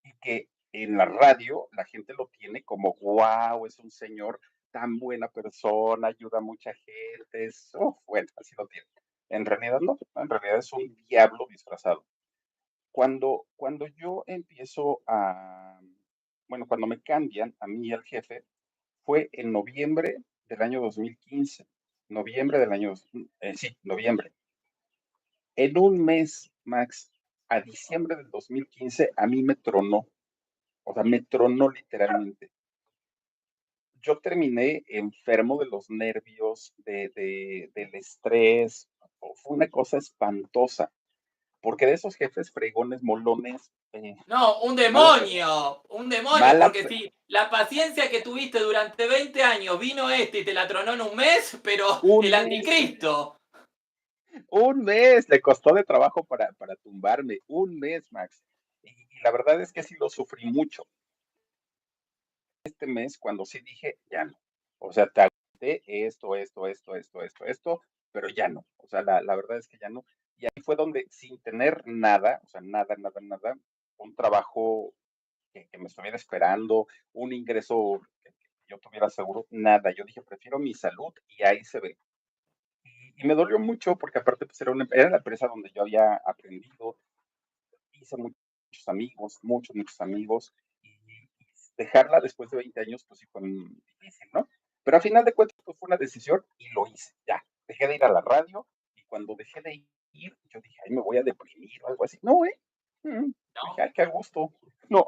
Speaker 2: y que en la radio la gente lo tiene como, wow, es un señor tan buena persona, ayuda a mucha gente, bueno, así lo tiene. En realidad no, en realidad es un diablo disfrazado. Cuando yo empiezo bueno, cuando me cambian a mí y al jefe, fue en noviembre del año 2015, noviembre del año, sí, noviembre. En un mes, Max, a diciembre del 2015, a mí me tronó, o sea, me tronó literalmente. Yo terminé enfermo de los nervios, del estrés, fue una cosa espantosa, porque de esos jefes fregones, molones,
Speaker 1: No,
Speaker 2: mala,
Speaker 1: un demonio,
Speaker 2: mala,
Speaker 1: porque si la paciencia que tuviste durante 20 años vino este y te la tronó en un mes, pero
Speaker 2: un
Speaker 1: el
Speaker 2: mes,
Speaker 1: anticristo.
Speaker 2: un mes, le costó de trabajo para tumbarme, un mes, Max. Y la verdad es que sí lo sufrí mucho. Este mes, cuando sí dije, ya no. O sea, te aguanté esto, pero ya no. O sea, la verdad es que ya no. Y ahí fue donde, sin tener nada, o sea, nada, nada, nada, un trabajo que me estuviera esperando, un ingreso que yo tuviera seguro, nada. Yo dije, prefiero mi salud y ahí se ve. Y me dolió mucho porque aparte pues era la empresa donde yo había aprendido, hice muchos amigos, muchos, muchos amigos, y dejarla después de 20 años, pues sí fue difícil, ¿no? Pero al final de cuentas, pues fue una decisión y lo hice, ya. Dejé de ir a la radio y cuando dejé de ir, yo dije, ay, me voy a deprimir o algo así. No, ¿eh? Dije:
Speaker 1: ¿no?
Speaker 2: "Ay, qué a gusto". No,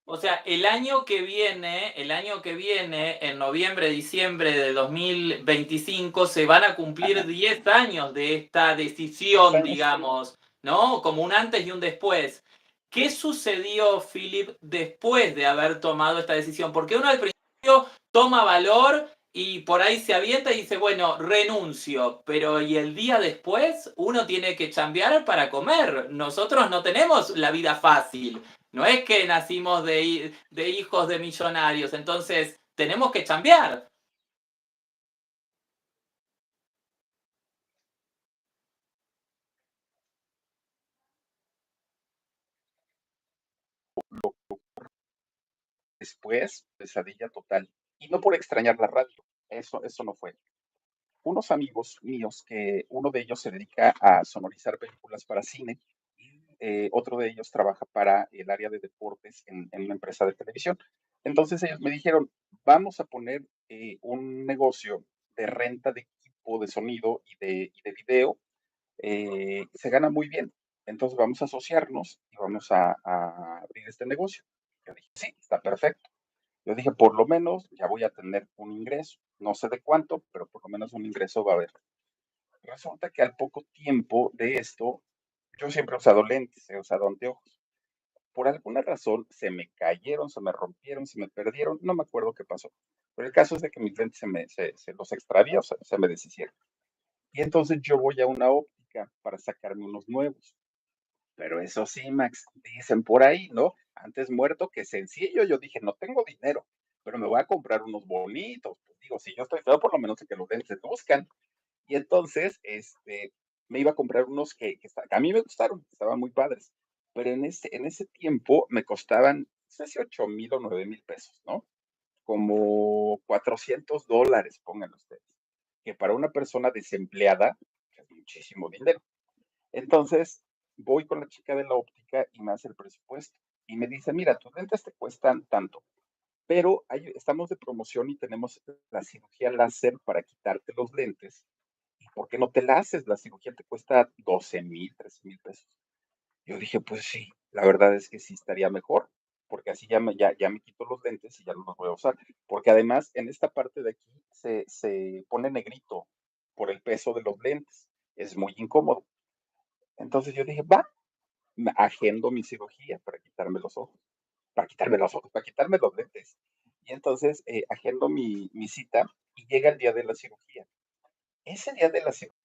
Speaker 1: O sea, el año que viene, en noviembre, diciembre de 2025, se van a cumplir
Speaker 2: ajá,
Speaker 1: 10 años de esta
Speaker 2: 10
Speaker 1: decisión,
Speaker 2: años.
Speaker 1: digamos, ¿no? Como un antes y un después. ¿Qué sucedió, Philip, después de haber tomado esta decisión? Porque uno al principio toma valor y por ahí se avienta y dice, bueno, renuncio, pero ¿y el día después? Uno tiene que chambear para comer. Nosotros no tenemos la vida fácil. No es que nacimos de hijos de millonarios, entonces tenemos que chambear.
Speaker 2: Después, pesadilla total. Y no por extrañar la radio, eso no fue. Unos amigos míos, que uno de ellos se dedica a sonorizar películas para cine, y otro de ellos trabaja para el área de deportes en una empresa de televisión. Entonces ellos me dijeron, vamos a poner un negocio de renta de equipo de sonido y de video, se gana muy bien. Entonces vamos a asociarnos y vamos a abrir este negocio. Yo dije, sí, está perfecto. Yo dije, por lo menos ya voy a tener un ingreso. No sé de cuánto, pero por lo menos un ingreso va a haber. Resulta que al poco tiempo de esto, yo siempre he usado lentes, he usado anteojos. Por alguna razón se me cayeron, se me rompieron, se me perdieron, no me acuerdo qué pasó. Pero el caso es de que mis lentes se los extravió, se me deshicieron. Y entonces yo voy a una óptica para sacarme unos nuevos. Pero eso sí, Max, dicen por ahí, ¿no? Antes muerto que sencillo. Yo dije, no tengo dinero, pero me voy a comprar unos bonitos. Pues digo, si yo estoy feo, por lo menos que los lentes se buscan. Y entonces, me iba a comprar unos que a mí me gustaron, estaban muy padres. Pero en ese tiempo me costaban, no sé si 8,000 o 9,000 pesos, ¿no? Como $400, pónganlo ustedes. Que para una persona desempleada es muchísimo dinero. Entonces, voy con la chica de la óptica y me hace el presupuesto. Y me dice, mira, tus lentes te cuestan tanto, pero estamos de promoción y tenemos la cirugía láser para quitarte los lentes. ¿Y por qué no te la haces? La cirugía te cuesta 12,000, 13,000 pesos. Yo dije, pues sí, la verdad es que sí estaría mejor, porque así ya me quito los lentes y ya no los voy a usar. Porque además, en esta parte de aquí se pone negrito por el peso de los lentes. Es muy incómodo. Entonces yo dije, va, agendo mi cirugía para quitarme los ojos, para quitarme los lentes. Y entonces agendo mi cita y llega el día de la cirugía. Ese día de la cirugía,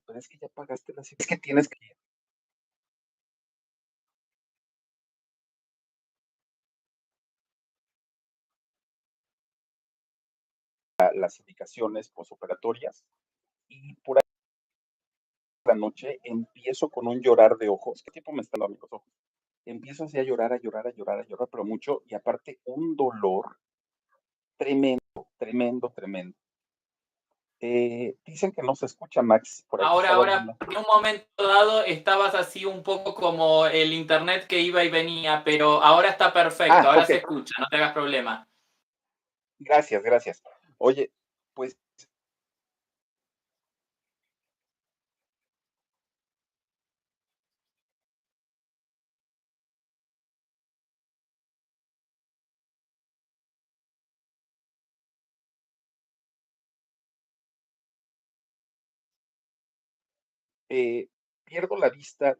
Speaker 2: pero es que ya pagaste la cirugía, es que tienes que ir a las indicaciones posoperatorias y por ahí de la noche empiezo con un llorar de ojos. ¿Qué tiempo me están dando los ojos? Empiezo así a llorar, a llorar, a llorar, a llorar, pero mucho y aparte un dolor tremendo, tremendo, tremendo. Dicen que no se escucha, Max. Por aquí
Speaker 1: Ahora,
Speaker 2: estaba
Speaker 1: ahora,
Speaker 2: viendo.
Speaker 1: en un momento dado estabas así un poco como el internet que iba y venía, pero ahora está perfecto,
Speaker 2: Ah,
Speaker 1: ahora
Speaker 2: ok.
Speaker 1: se escucha, no te hagas problema.
Speaker 2: Gracias, gracias. Oye, pues eh, pierdo la vista.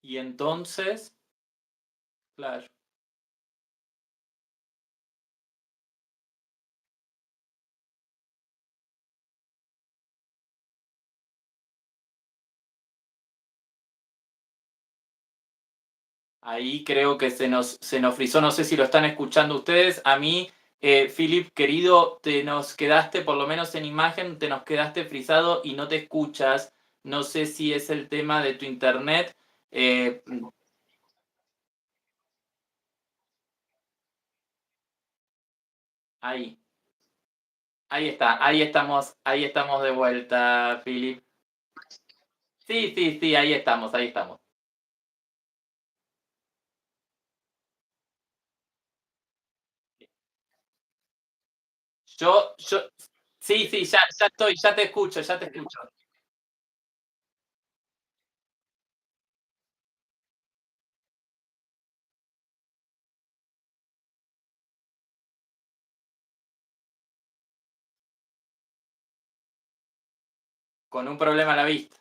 Speaker 1: Y entonces, claro. Ahí creo que se nos frizó, no sé si lo están escuchando ustedes. A mí, Philip, querido, te nos quedaste, por lo menos en imagen, te nos quedaste frizado y no te escuchas. No sé si es el tema de tu internet. Eh, ahí, ahí está, ahí estamos de vuelta, Philip. Sí, sí, sí, ahí estamos, ahí estamos. Yo, sí, sí, ya estoy, ya te escucho, ya te escucho. Con un problema a la vista.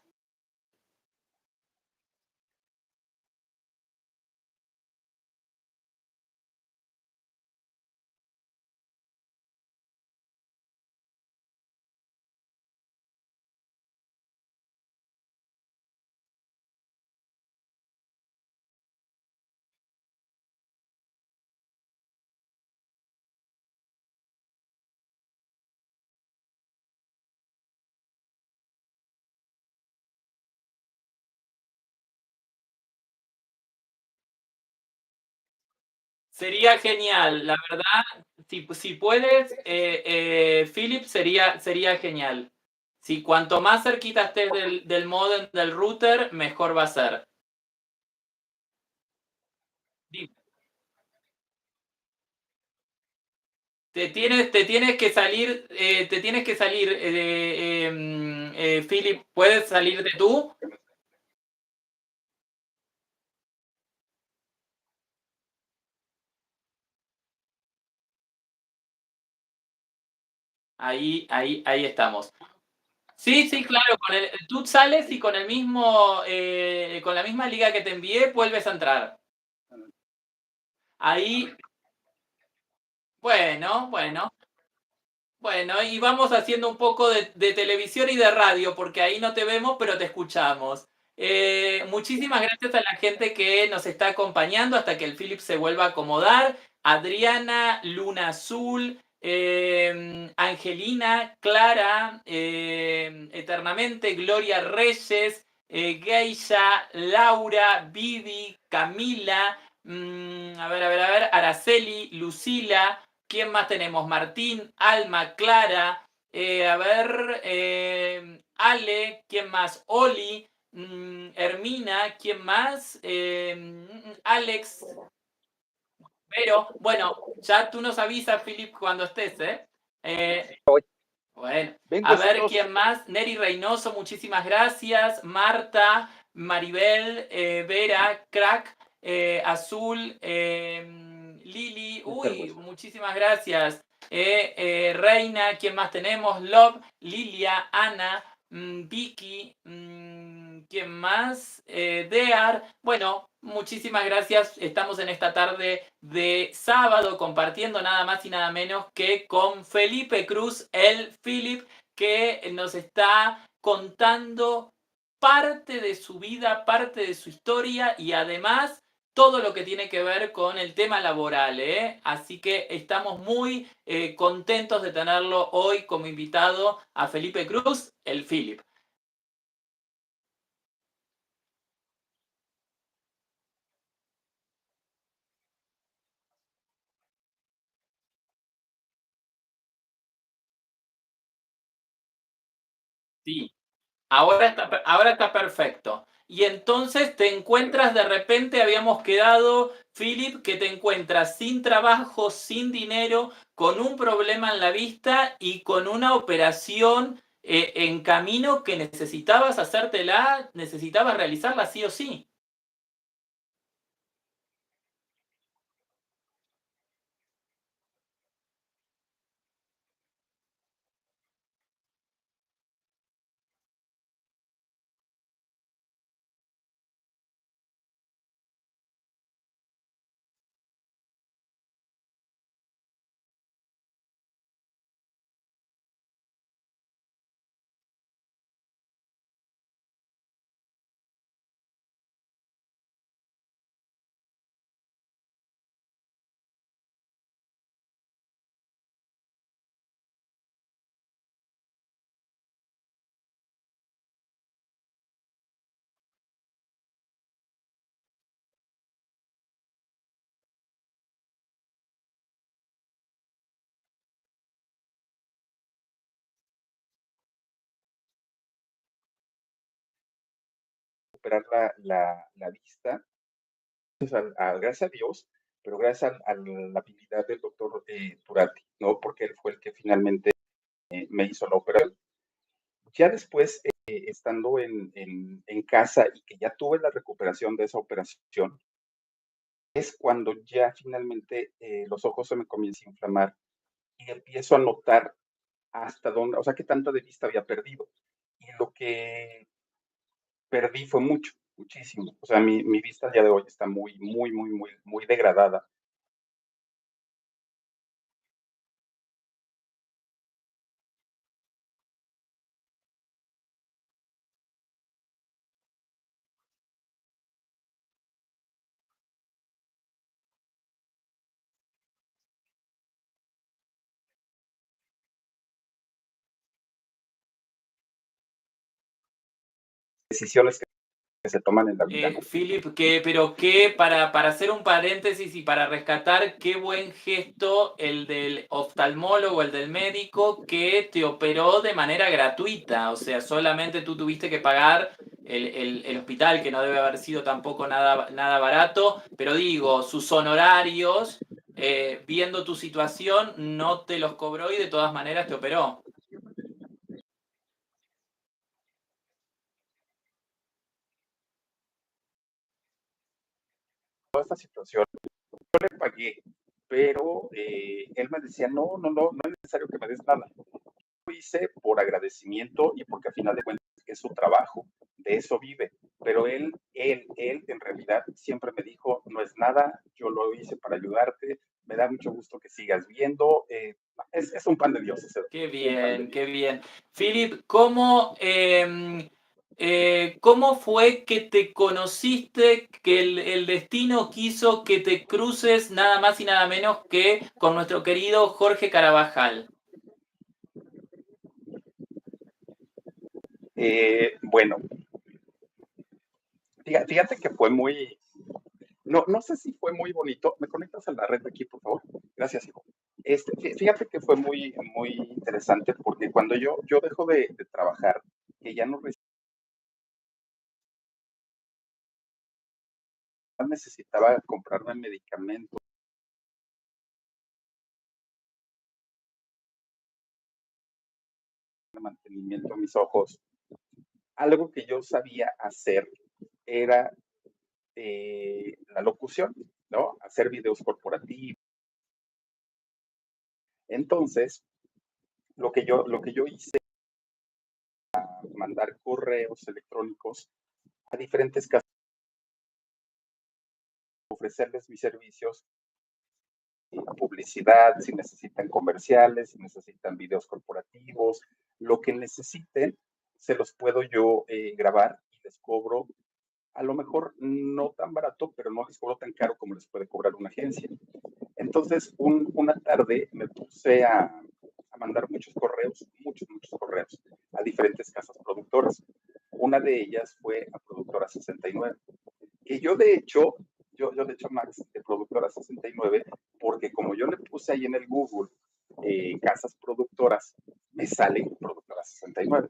Speaker 1: Sería genial, la verdad, si puedes, Philip, sería genial. Si cuanto más cerquita estés del modem del router, mejor va a ser. Te tienes que salir, Philip, ¿puedes salirte tú? Ahí estamos. Sí, sí, claro, tú sales y con la misma liga que te envié, vuelves a entrar. Ahí, bueno, bueno. Bueno, y vamos haciendo un poco de televisión y de radio, porque ahí no te vemos, pero te escuchamos. Muchísimas gracias a la gente que nos está acompañando hasta que el Philip se vuelva a acomodar. Adriana, Luna Azul, Angelina, Clara, Eternamente, Gloria Reyes, Geisha, Laura, Vivi, Camila, a ver, Araceli, Lucila. ¿Quién más tenemos? Martín, Alma, Clara, a ver, Ale, ¿quién más? Oli, Hermina, ¿quién más? Alex, pero bueno, ya tú nos avisas, Philip, cuando estés, ¿eh? Bueno, a
Speaker 2: Vengo,
Speaker 1: ver
Speaker 2: chicos.
Speaker 1: quién más. Neri Reynoso, muchísimas gracias. Marta, Maribel, Vera, Crack, Azul, Lili, uy, muchísimas gracias. Reina, ¿quién más tenemos? Love, Lilia, Ana, Vicky, ¿quién más? Dear. Bueno, muchísimas gracias. Estamos en esta tarde de sábado compartiendo nada más y nada menos que con Felipe Cruz, el Philip, que nos está contando parte de su vida, parte de su historia y además todo lo que tiene que ver con el tema laboral. Así que estamos muy contentos de tenerlo hoy como invitado a Felipe Cruz, el Philip. Sí. Ahora está perfecto. Y entonces te encuentras de repente, habíamos quedado, Philip, que te encuentras sin trabajo, sin dinero, con un problema en la vista y con una operación en camino que necesitabas hacértela, necesitabas realizarla sí o sí.
Speaker 2: recuperar la vista, pues, gracias a Dios, pero gracias a la habilidad del doctor Turati, ¿no? Porque él fue el que finalmente me hizo la operación. Ya después, estando en casa y que ya tuve la recuperación de esa operación, es cuando ya finalmente los ojos se me comienzan a inflamar y empiezo a notar hasta dónde, o sea, qué tanto de vista había perdido. Y lo que perdí fue mucho, muchísimo. O sea, mi vista al día de hoy está muy, muy, muy, muy, muy degradada. Decisiones que se toman en la vida, ¿no?
Speaker 1: Philip, para hacer un paréntesis y para rescatar, qué buen gesto el del oftalmólogo, el del médico que te operó de manera gratuita. O sea, solamente tú tuviste que pagar el hospital, que no debe haber sido tampoco nada barato, pero digo, sus honorarios, viendo tu situación, no te los cobró y de todas maneras te operó.
Speaker 2: Toda esta situación, yo le pagué, pero él me decía, no, no, no, no es necesario que me des nada. Lo hice por agradecimiento y porque al final de cuentas es su trabajo, de eso vive. Pero él en realidad siempre me dijo, no es nada, yo lo hice para ayudarte, me da mucho gusto que sigas viendo. Es un pan de Dios ese,
Speaker 1: Qué
Speaker 2: un pan de
Speaker 1: bien,
Speaker 2: Dios.
Speaker 1: qué bien. Philip, ¿cómo fue que te conociste, que el destino quiso que te cruces nada más y nada menos que con nuestro querido Jorge Carabajal?
Speaker 2: Bueno, fíjate que fue muy, no, no sé si fue muy bonito. ¿Me conectas a la red de aquí, por favor? Gracias, hijo. Fíjate que fue muy, muy interesante porque cuando yo dejo de trabajar, que ya no necesitaba comprarme medicamentos de mantenimiento a mis ojos, algo que yo sabía hacer era la locución, ¿no? Hacer videos corporativos. Entonces, lo que yo hice, mandar correos electrónicos a diferentes casas, ofrecerles mis servicios, publicidad, si necesitan comerciales, si necesitan videos corporativos, lo que necesiten, se los puedo yo grabar y les cobro, a lo mejor no tan barato, pero no les cobro tan caro como les puede cobrar una agencia. Entonces, una tarde me puse a mandar muchos correos a diferentes casas productoras. Una de ellas fue a Productora 69, que yo de hecho, Max, de Productora 69, porque como yo le puse ahí en el Google casas productoras, me sale Productora 69.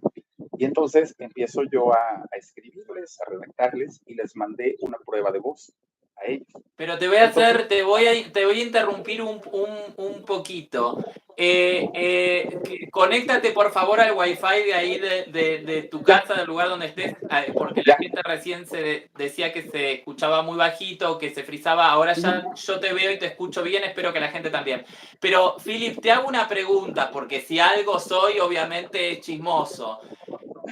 Speaker 2: Y entonces empiezo yo a escribirles, a redactarles y les mandé una prueba de voz a ellos.
Speaker 1: Pero te voy a
Speaker 2: Entonces,
Speaker 1: hacer, te voy a interrumpir un poquito. Conéctate por favor al wifi de ahí de tu
Speaker 2: ya,
Speaker 1: casa, del lugar donde estés, porque la
Speaker 2: ya.
Speaker 1: gente recién decía que se escuchaba muy bajito, que se frizaba. Ahora ya yo te veo y te escucho bien, espero que la gente también. Pero Philip, te hago una pregunta, porque si algo soy, obviamente es chismoso.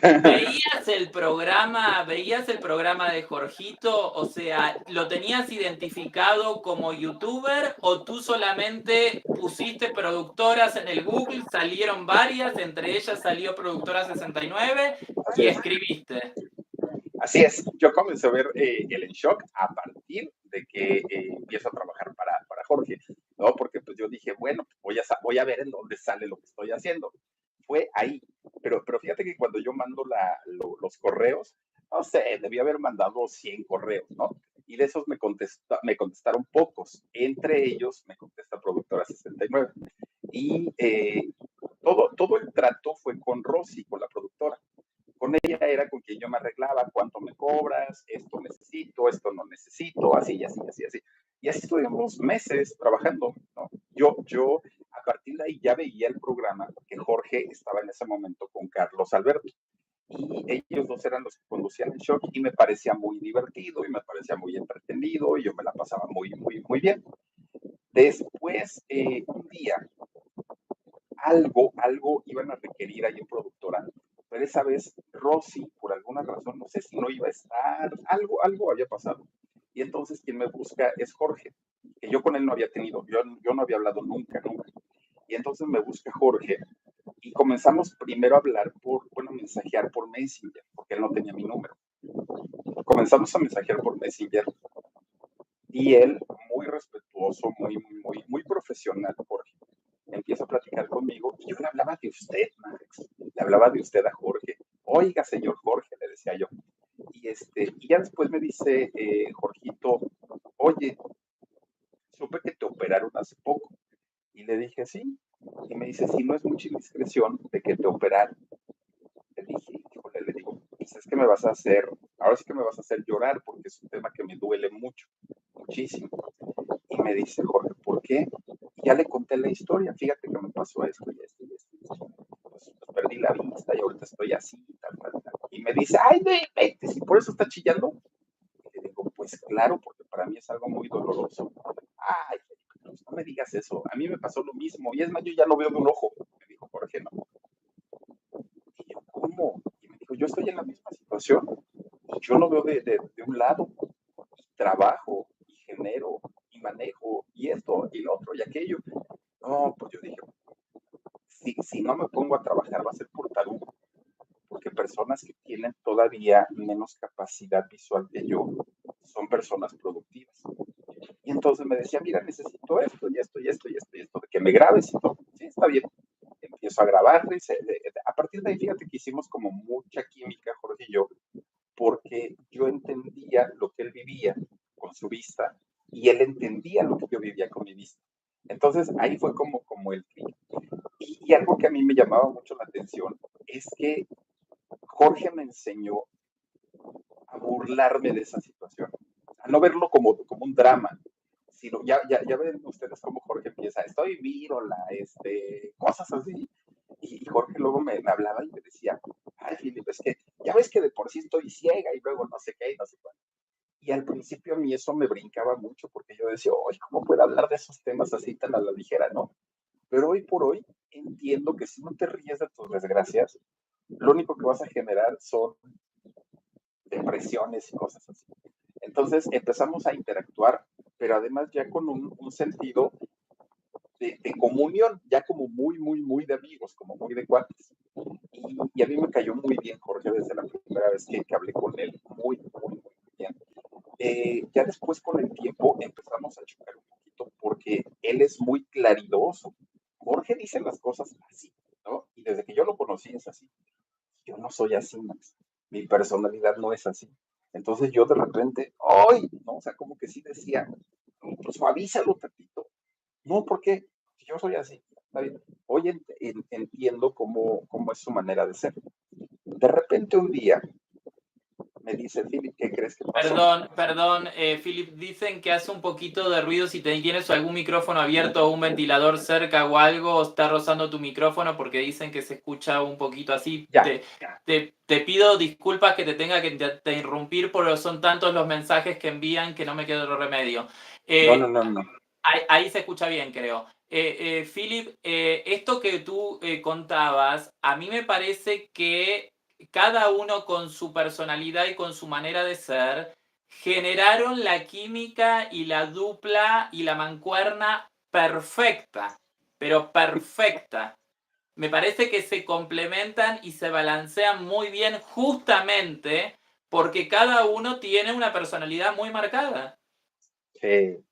Speaker 1: ¿Veías el programa de Jorgito? O sea, ¿lo tenías identificado como youtuber o tú solamente pusiste productoras en el Google, salieron varias, entre ellas salió Productora 69
Speaker 2: Así
Speaker 1: y
Speaker 2: es.
Speaker 1: escribiste?
Speaker 2: Así es, yo comencé a ver el En Shock a partir de que empiezo a trabajar para Jorge, ¿no? Porque pues yo dije, bueno, voy a ver en dónde sale lo que estoy haciendo. Fue ahí, pero fíjate que cuando yo mando los correos, no sé, debí haber mandado 100 correos, ¿no? Y de esos me contestaron pocos, entre ellos me contesta Productora 69. Y todo el trato fue con Rosy, con la productora. Con ella era con quien yo me arreglaba, cuánto me cobras, esto necesito, esto no necesito, así, y así, así, así. Y así estuvimos meses trabajando, ¿no? Yo, a partir de ahí ya veía el programa que Jorge estaba en ese momento con Carlos Alberto. Y ellos dos eran los que conducían el show y me parecía muy divertido y me parecía muy entretenido y yo me la pasaba muy, muy, muy bien. Después, un día, algo iban a requerir ahí en productora, pero esa vez Rosy, por alguna razón, no sé si no iba a estar, algo había pasado. Y entonces quien me busca es Jorge, que yo con él no había tenido, yo no había hablado nunca, nunca. Y entonces me busca Jorge y comenzamos primero a hablar mensajear por Messenger, porque él no tenía mi número. Comenzamos a mensajear por Messenger y él, muy respetuoso, muy profesional, Jorge, empieza a platicar conmigo y yo le hablaba de usted, Max. Le hablaba de usted a Jorge. Oiga, señor Jorge, le decía yo. Y ya después me dice Jorgito, oye, supe que te operaron hace poco. Y le dije, sí. Y me dice, sí, no es mucha indiscreción de que te operaron. Le dije, híjole, le digo, pues es que me vas a hacer, ahora sí que me vas a hacer llorar porque es un tema que me duele mucho, muchísimo. Y me dice, Jorge, ¿por qué? Y ya le conté la historia, fíjate que me pasó esto y esto y esto. Y esto. Pues perdí la vista y ahorita estoy así, tal, tal, tal. Y me dice, ay, no inventes, ¿y por eso está chillando? Y le digo, pues claro, porque para mí es algo muy doloroso. Ay, pues no me digas eso, a mí me pasó lo mismo, y es más, yo ya no veo de un ojo, me dijo Jorge, no. Y yo, ¿cómo? Y me dijo, yo estoy en la misma situación, y yo lo veo de un lado, y trabajo, y genero, y manejo, y esto, y lo otro, y aquello. No, pues yo dije, si no me pongo a trabajar va a ser por tarugo, porque personas que tienen todavía menos capacidad visual que yo son personas productivas. Y entonces me decía, mira, necesito esto y esto y esto y esto y esto, de que me grabes y todo. Sí, está bien. Empiezo a grabarle. A partir de ahí, fíjate que hicimos como mucha química, Jorge y yo, porque yo entendía lo que él vivía con su vista y él entendía lo que yo vivía con mi vista. Entonces ahí fue como el clic. Y algo que a mí me llamaba mucho la atención es que Jorge me enseñó a burlarme de esa situación, a no verlo como un drama, sino ya ven ustedes cómo Jorge empieza, estoy vírola, cosas así. Y Jorge luego me hablaba y me decía, ay, Filipe, es que ya ves que de por sí estoy ciega y luego no sé qué y no sé cuál. Y al principio a mí eso me brincaba mucho porque yo decía, oye, ¿cómo puede hablar de esos temas así tan a la ligera, no? Pero hoy por hoy entiendo que si no te ríes de tus desgracias, lo único que vas a generar son depresiones y cosas así. Entonces empezamos a interactuar, pero además ya con un sentido de comunión, ya como muy de amigos, como muy de cuates. Y a mí me cayó muy bien Jorge desde la primera vez que hablé con él, muy bien. Ya después con el tiempo empezamos a chocar un poquito porque él es muy claridoso. Jorge dice las cosas así, ¿no? Y desde que yo lo conocí es así. Yo no soy así, Max. Mi personalidad no es así. Entonces yo de repente, ¡ay! ¿No? O sea, como que sí decía, pues suavízalo tantito. No, ¿por qué? Yo soy así. Está bien. Hoy entiendo cómo es su manera de ser. De repente un día me dice, Philip, ¿qué crees que pasó?
Speaker 1: Perdón, Philip, dicen que hace un poquito de ruido si tienes algún micrófono abierto o un ventilador cerca o algo, o está rozando tu micrófono porque dicen que se escucha un poquito así.
Speaker 2: Ya.
Speaker 1: Te pido disculpas que te tenga que te interrumpir, pero son tantos los mensajes que envían que no me queda otro remedio.
Speaker 2: No.
Speaker 1: Ahí se escucha bien, creo. Philip, esto que tú contabas, a mí me parece que cada uno con su personalidad y con su manera de ser, generaron la química y la dupla y la mancuerna perfecta, pero perfecta. Me parece que se complementan y se balancean muy bien justamente porque cada uno tiene una personalidad muy marcada.
Speaker 2: Sí,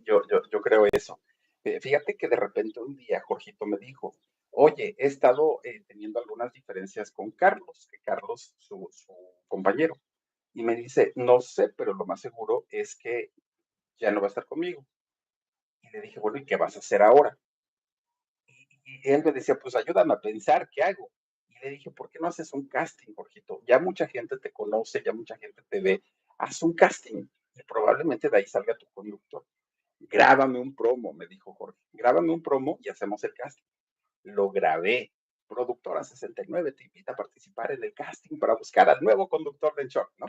Speaker 2: yo creo eso. Fíjate que de repente un día Jorgito me dijo, oye, he estado teniendo algunas diferencias con Carlos, que Carlos, su compañero, y me dice, no sé, pero lo más seguro es que ya no va a estar conmigo. Y le dije, bueno, ¿y qué vas a hacer ahora? Y él me decía, pues ayúdame a pensar, ¿qué hago? Y le dije, ¿por qué no haces un casting, Jorgito? Ya mucha gente te conoce, ya mucha gente te ve. Haz un casting y probablemente de ahí salga tu conductor. Grábame un promo, me dijo Jorge. Grábame un promo y hacemos el casting. Lo grabé. Productora 69 te invita a participar en el casting para buscar al nuevo conductor de Shock, ¿no?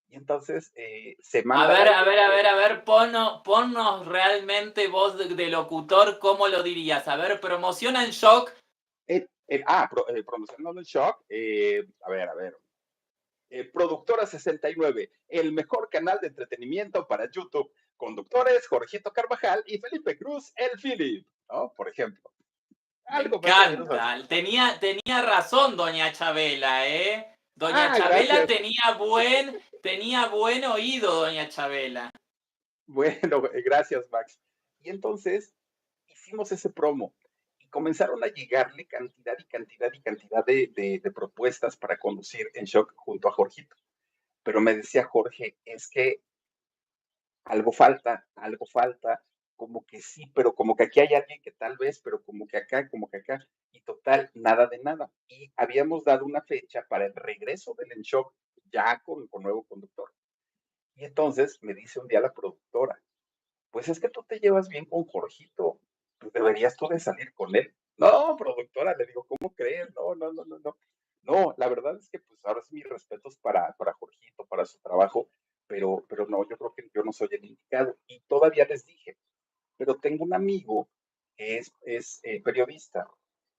Speaker 2: Y entonces se
Speaker 1: A
Speaker 2: manda al
Speaker 1: ver, a
Speaker 2: aire.
Speaker 1: ver, a ver, a ver, ponnos realmente voz de locutor, ¿cómo lo dirías? A ver, promociona en Shock.
Speaker 2: Promocionando el Shock. A ver. Productora 69, el mejor canal de entretenimiento para YouTube. Conductores Jorgito Carvajal y Felipe Cruz, el Philip, ¿no? Por ejemplo.
Speaker 1: Me
Speaker 2: Algo más o menos así.
Speaker 1: encanta. Tenía razón Doña Chabela, ¿eh? Doña Chabela
Speaker 2: Gracias.
Speaker 1: tenía buen oído, Doña Chabela.
Speaker 2: Bueno, gracias, Max. Y entonces hicimos ese promo y comenzaron a llegarle cantidad y cantidad y cantidad de propuestas para conducir en Shock junto a Jorgito. Pero me decía Jorge, es que algo falta, como que sí, pero como que aquí hay alguien que tal vez, pero como que acá, y total, nada de nada. Y habíamos dado una fecha para el regreso del En Shock ya con nuevo conductor. Y entonces me dice un día la productora, pues es que tú te llevas bien con Jorgito, pues deberías tú de salir con él. No, productora, le digo, ¿cómo crees? No, no, no, no, no. No, la verdad es que pues ahora sí mis respetos para Jorgito, para su trabajo, pero no, yo creo que yo no soy el indicado. Y todavía les dije, pero tengo un amigo que es periodista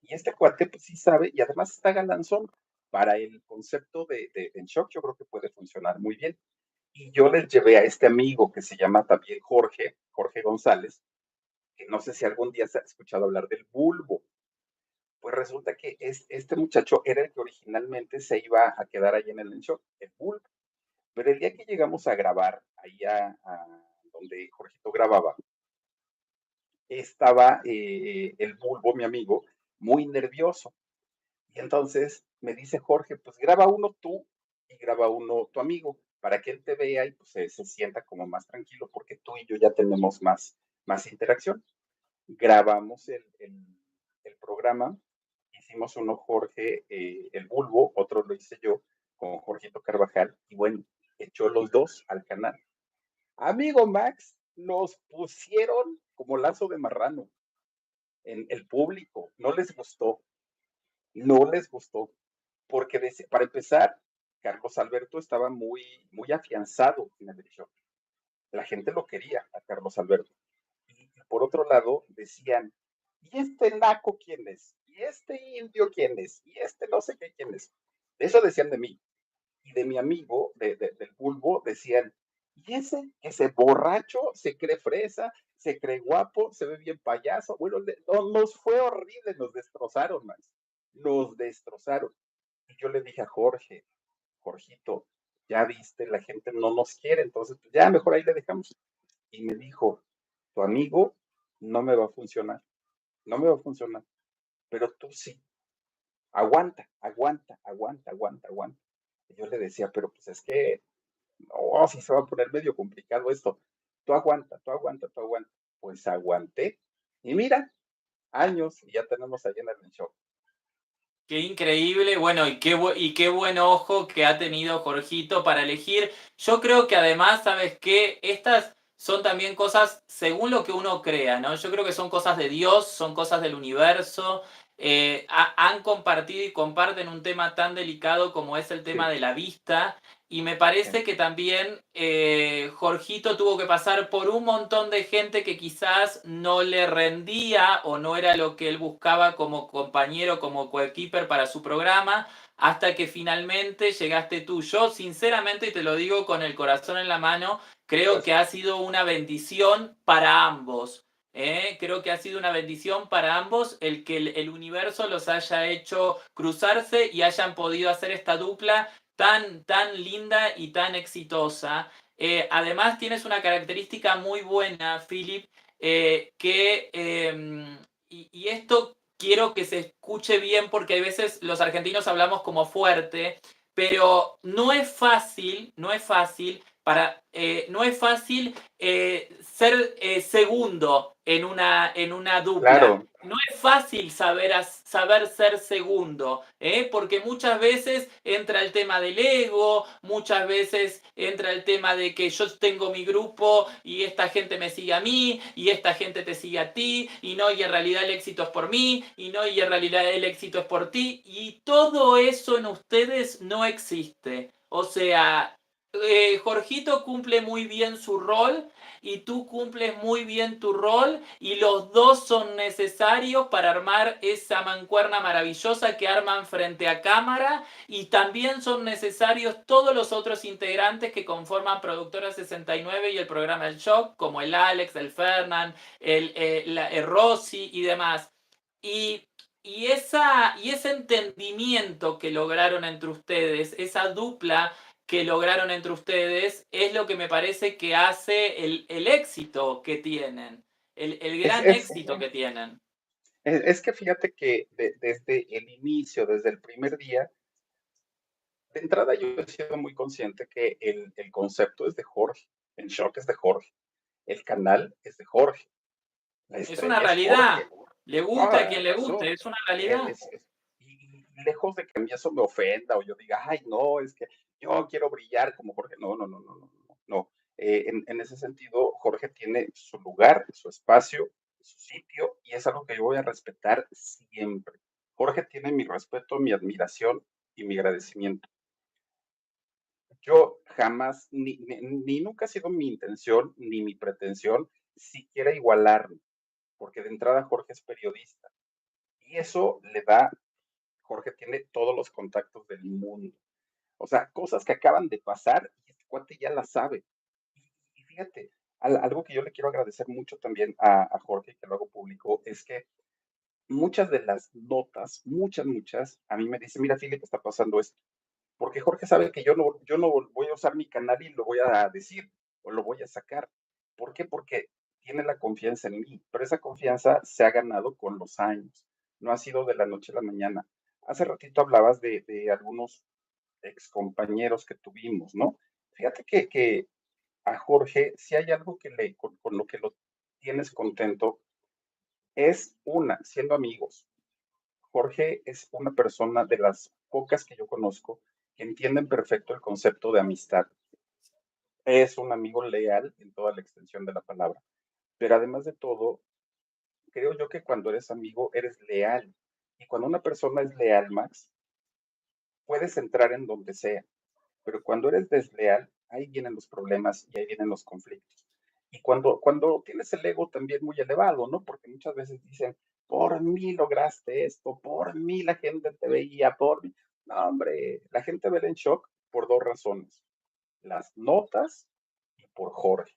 Speaker 2: y este cuate pues sí sabe y además está galanzón. Para el concepto de En Shock yo creo que puede funcionar muy bien. Y yo les llevé a este amigo que se llama también Jorge González, que no sé si algún día se ha escuchado hablar del bulbo. Pues resulta que este muchacho era el que originalmente se iba a quedar ahí en el show, el bulbo. Pero el día que llegamos a grabar, ahí a donde Jorgito grababa, estaba el bulbo, mi amigo, muy nervioso. Y entonces me dice Jorge, pues graba uno tú y graba uno tu amigo, para que él te vea y pues se sienta como más tranquilo, porque tú y yo ya tenemos más interacción. Grabamos el programa, hicimos uno Jorge, el Bulbo, otro lo hice yo con Jorgito Carvajal, y bueno, echó los dos al canal. Amigo Max, nos pusieron como lazo de marrano en el público, no les gustó, porque para empezar, Carlos Alberto estaba muy afianzado en el show. La gente lo quería a Carlos Alberto. Y por otro lado, decían, ¿y este naco quién es? ¿Y este indio quién es? ¿Y este no sé qué quién es? Eso decían de mí. Y de mi amigo, del bulbo, decían, ¿y ese borracho se cree fresa, se cree guapo, se ve bien payaso? Bueno, nos fue horrible, nos destrozaron, más. Nos destrozaron. Y yo le dije a Jorgito, ya viste, la gente no nos quiere, entonces pues ya mejor ahí le dejamos. Y me dijo, tu amigo no me va a funcionar, no me va a funcionar, pero tú sí, aguanta, aguanta, aguanta, aguanta, aguanta. Y yo le decía, pero pues es que, no, si se va a poner medio complicado esto, tú aguanta, tú aguanta, tú aguanta. Pues aguanté. Y mira, años y ya tenemos allá en el show.
Speaker 1: Qué increíble, bueno, y qué buen ojo que ha tenido Jorgito para elegir. Yo creo que además, ¿sabes qué? Estas son también cosas según lo que uno crea, ¿no? Yo creo que son cosas de Dios, son cosas del universo. Han compartido y comparten un tema tan delicado como es el tema
Speaker 2: Sí,
Speaker 1: de la vista. Y me
Speaker 2: sí,
Speaker 1: parece que también Jorgito tuvo que pasar por un montón de gente que quizás no le rendía o no era lo que él buscaba como compañero, como coequiper para su programa, hasta que finalmente llegaste tú. Yo, sinceramente, y te lo digo con el corazón en la mano, creo que
Speaker 2: gracias.
Speaker 1: ha sido una bendición para ambos. Creo que ha sido una bendición para ambos el que el universo los haya hecho cruzarse y hayan podido hacer esta dupla tan linda y tan exitosa. Además, tienes una característica muy buena, Philip, y esto quiero que se escuche bien porque a veces los argentinos hablamos como fuerte, pero no es fácil no es fácil ser segundo en una dupla.
Speaker 2: Claro,
Speaker 1: No es fácil saber ser segundo, porque muchas veces entra el tema del ego, muchas veces entra el tema de que yo tengo mi grupo y esta gente me sigue a mí y esta gente te sigue a ti y no, y en realidad el éxito es por mí y no, y en realidad el éxito es por ti, y todo eso en ustedes no existe. O sea, Jorgito cumple muy bien su rol y tú cumples muy bien tu rol y los dos son necesarios para armar esa mancuerna maravillosa que arman frente a cámara, y también son necesarios todos los otros integrantes que conforman Productora 69 y el programa El Shock, como el Alex, el Fernán, el Rossi y demás. Y, y ese entendimiento que lograron entre ustedes, esa dupla que lograron entre ustedes, es lo que me parece que hace el éxito que tienen, el
Speaker 2: es,
Speaker 1: gran
Speaker 2: es,
Speaker 1: éxito que tienen.
Speaker 2: es que fíjate que desde el inicio, desde el primer día, de entrada yo he sido muy consciente que el concepto es de Jorge, el shock es de Jorge, el canal es de Jorge, la
Speaker 1: Es una
Speaker 2: estrella es
Speaker 1: realidad.
Speaker 2: Jorge.
Speaker 1: Le
Speaker 2: No,
Speaker 1: guste a quien le guste,
Speaker 2: eso,
Speaker 1: es una realidad.
Speaker 2: y lejos de que a mí eso me ofenda o yo diga, ay, no, es que yo quiero brillar como Jorge. No, no, no, no, no, no. No. En ese sentido, Jorge tiene su lugar, su espacio, su sitio, y es algo que yo voy a respetar siempre. Jorge tiene mi respeto, mi admiración y mi agradecimiento. Yo jamás, ni nunca ha sido mi intención, ni mi pretensión, siquiera igualarme, porque de entrada Jorge es periodista. Y eso le da, Jorge tiene todos los contactos del mundo. O sea, cosas que acaban de pasar y este cuate ya las sabe. Y fíjate, algo que yo le quiero agradecer mucho también a Jorge, que lo hago público, es que muchas de las notas, muchas, a mí me dicen, mira, Philip, está pasando esto. Porque Jorge sabe que yo no voy a usar mi canal y lo voy a decir o lo voy a sacar. ¿Por qué? Porque tiene la confianza en mí, pero esa confianza se ha ganado con los años, no ha sido de la noche a la mañana. Hace ratito hablabas de algunos excompañeros que tuvimos, ¿no? Fíjate que a Jorge, si hay algo con lo que lo tienes contento, es siendo amigos. Jorge es una persona de las pocas que yo conozco que entienden perfecto el concepto de amistad. Es un amigo leal en toda la extensión de la palabra. Pero además de todo, creo yo que cuando eres amigo, eres leal. Y cuando una persona es leal, Max, puedes entrar en donde sea. Pero cuando eres desleal, ahí vienen los problemas y ahí vienen los conflictos. Y cuando tienes el ego también muy elevado, ¿no? Porque muchas veces dicen, por mí lograste esto, por mí la gente te veía, por mí. No, hombre, la gente ve en shock por dos razones, las notas y por Jorge.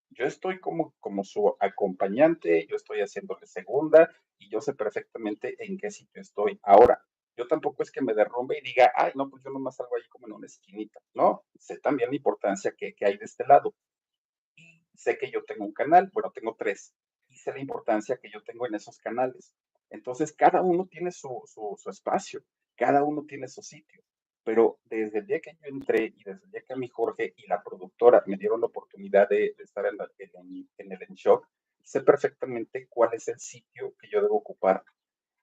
Speaker 2: Yo estoy como su acompañante, yo estoy haciéndole segunda y yo sé perfectamente en qué sitio estoy. Ahora, yo tampoco es que me derrumbe y diga, ay, no, pues yo nomás salgo ahí como en una esquinita. No, sé también la importancia que hay de este lado. Y sé que yo tengo un canal, bueno, tengo tres, y sé la importancia que yo tengo en esos canales. Entonces, cada uno tiene su espacio, cada uno tiene su sitio. Pero desde el día que yo entré y desde el día que a mi Jorge y la productora me dieron la oportunidad de estar en el En Shock, sé perfectamente cuál es el sitio que yo debo ocupar.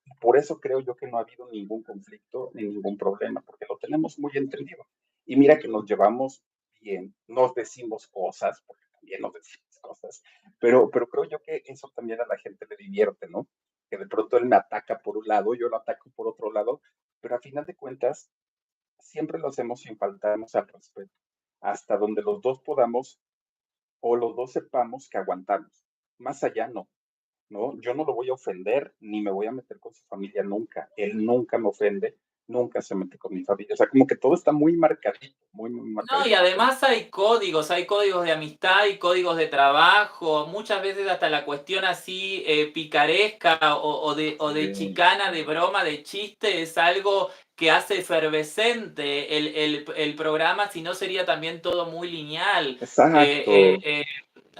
Speaker 2: Y por eso creo yo que no ha habido ningún conflicto ni ningún problema, porque lo tenemos muy entendido. Y mira que nos llevamos bien, nos decimos cosas, porque también nos decimos cosas, pero creo yo que eso también a la gente le divierte, ¿no? Que de pronto él me ataca por un lado, yo lo ataco por otro lado, pero a final de cuentas siempre lo hacemos sin faltarnos al respeto, hasta donde los dos podamos o los dos sepamos que aguantamos. Más allá no. ¿No? Yo no lo voy a ofender ni me voy a meter con su familia nunca. Él nunca me ofende, nunca se mete con mi familia. O sea, como que todo está muy marcadito, muy
Speaker 1: No, y
Speaker 2: marcadito.
Speaker 1: además hay códigos de amistad, hay códigos de trabajo, muchas veces hasta la cuestión así picaresca o de
Speaker 2: Sí,
Speaker 1: chicana, de broma, de chiste, es algo que hace efervescente el programa, si no sería también todo muy lineal.
Speaker 2: exacto.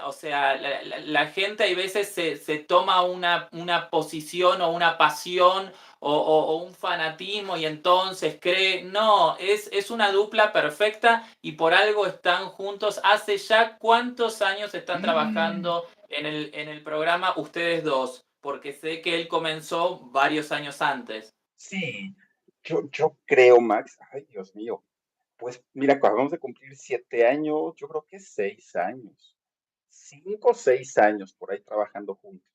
Speaker 1: o sea, la gente hay veces se toma una posición o una pasión o un fanatismo y entonces cree, no, es una dupla perfecta y por algo están juntos. ¿Hace ya cuántos años están trabajando en el programa ustedes dos? Porque sé que él comenzó varios años antes.
Speaker 2: Sí, yo creo, Max, ay, Dios mío, pues mira, acabamos de cumplir 7 años, yo creo que 6 años, 5 o 6 años por ahí trabajando juntos.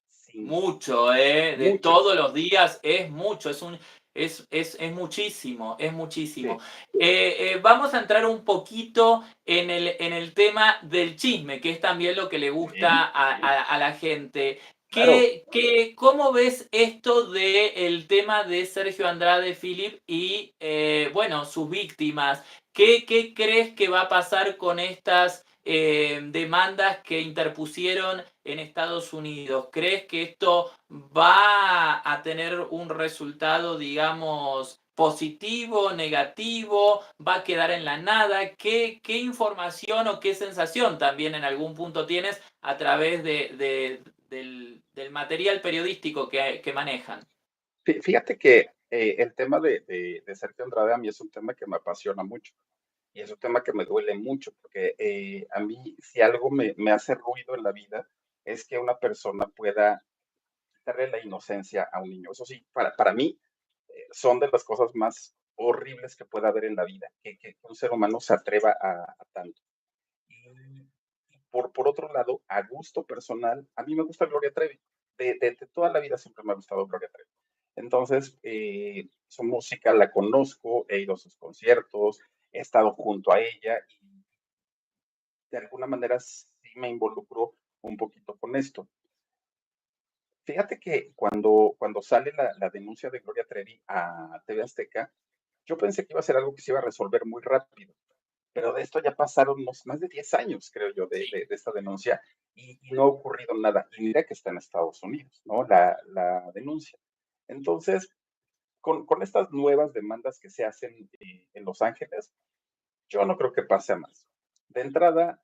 Speaker 2: Cinco,
Speaker 1: Mucho, ¿eh? De todos
Speaker 2: muchos,
Speaker 1: los días es mucho, es muchísimo, es muchísimo.
Speaker 2: sí,
Speaker 1: Vamos a entrar un poquito en el tema del chisme, que es también lo que le gusta
Speaker 2: sí,
Speaker 1: a la gente.
Speaker 2: claro.
Speaker 1: ¿Cómo ves esto del tema de Sergio Andrade, Philip, y bueno, sus víctimas? ¿Qué crees que va a pasar con estas demandas que interpusieron en Estados Unidos? ¿Crees que esto va a tener un resultado, digamos, positivo, negativo? ¿Va a quedar en la nada? ¿Qué información o qué sensación también en algún punto tienes a través del material periodístico que manejan?
Speaker 2: Fíjate que el tema de Sergio Andrade a mí es un tema que me apasiona mucho y es un tema que me duele mucho porque a mí si algo me hace ruido en la vida es que una persona pueda quitarle la inocencia a un niño. Eso sí, para mí son de las cosas más horribles que pueda haber en la vida, que un ser humano se atreva a tanto. Y por otro lado, a gusto personal, a mí me gusta Gloria Trevi. De toda la vida siempre me ha gustado Gloria Trevi. Entonces, su música la conozco, he ido a sus conciertos, he estado junto a ella y de alguna manera sí me involucro un poquito con esto. Fíjate que cuando sale la denuncia de Gloria Trevi a TV Azteca, yo pensé que iba a ser algo que se iba a resolver muy rápido, pero de esto ya pasaron más de 10 años, creo yo, de esta denuncia y no ha ocurrido nada. Y mira que está en Estados Unidos, ¿no? La denuncia. Entonces, con estas nuevas demandas que se hacen en Los Ángeles, yo no creo que pase a más. De entrada,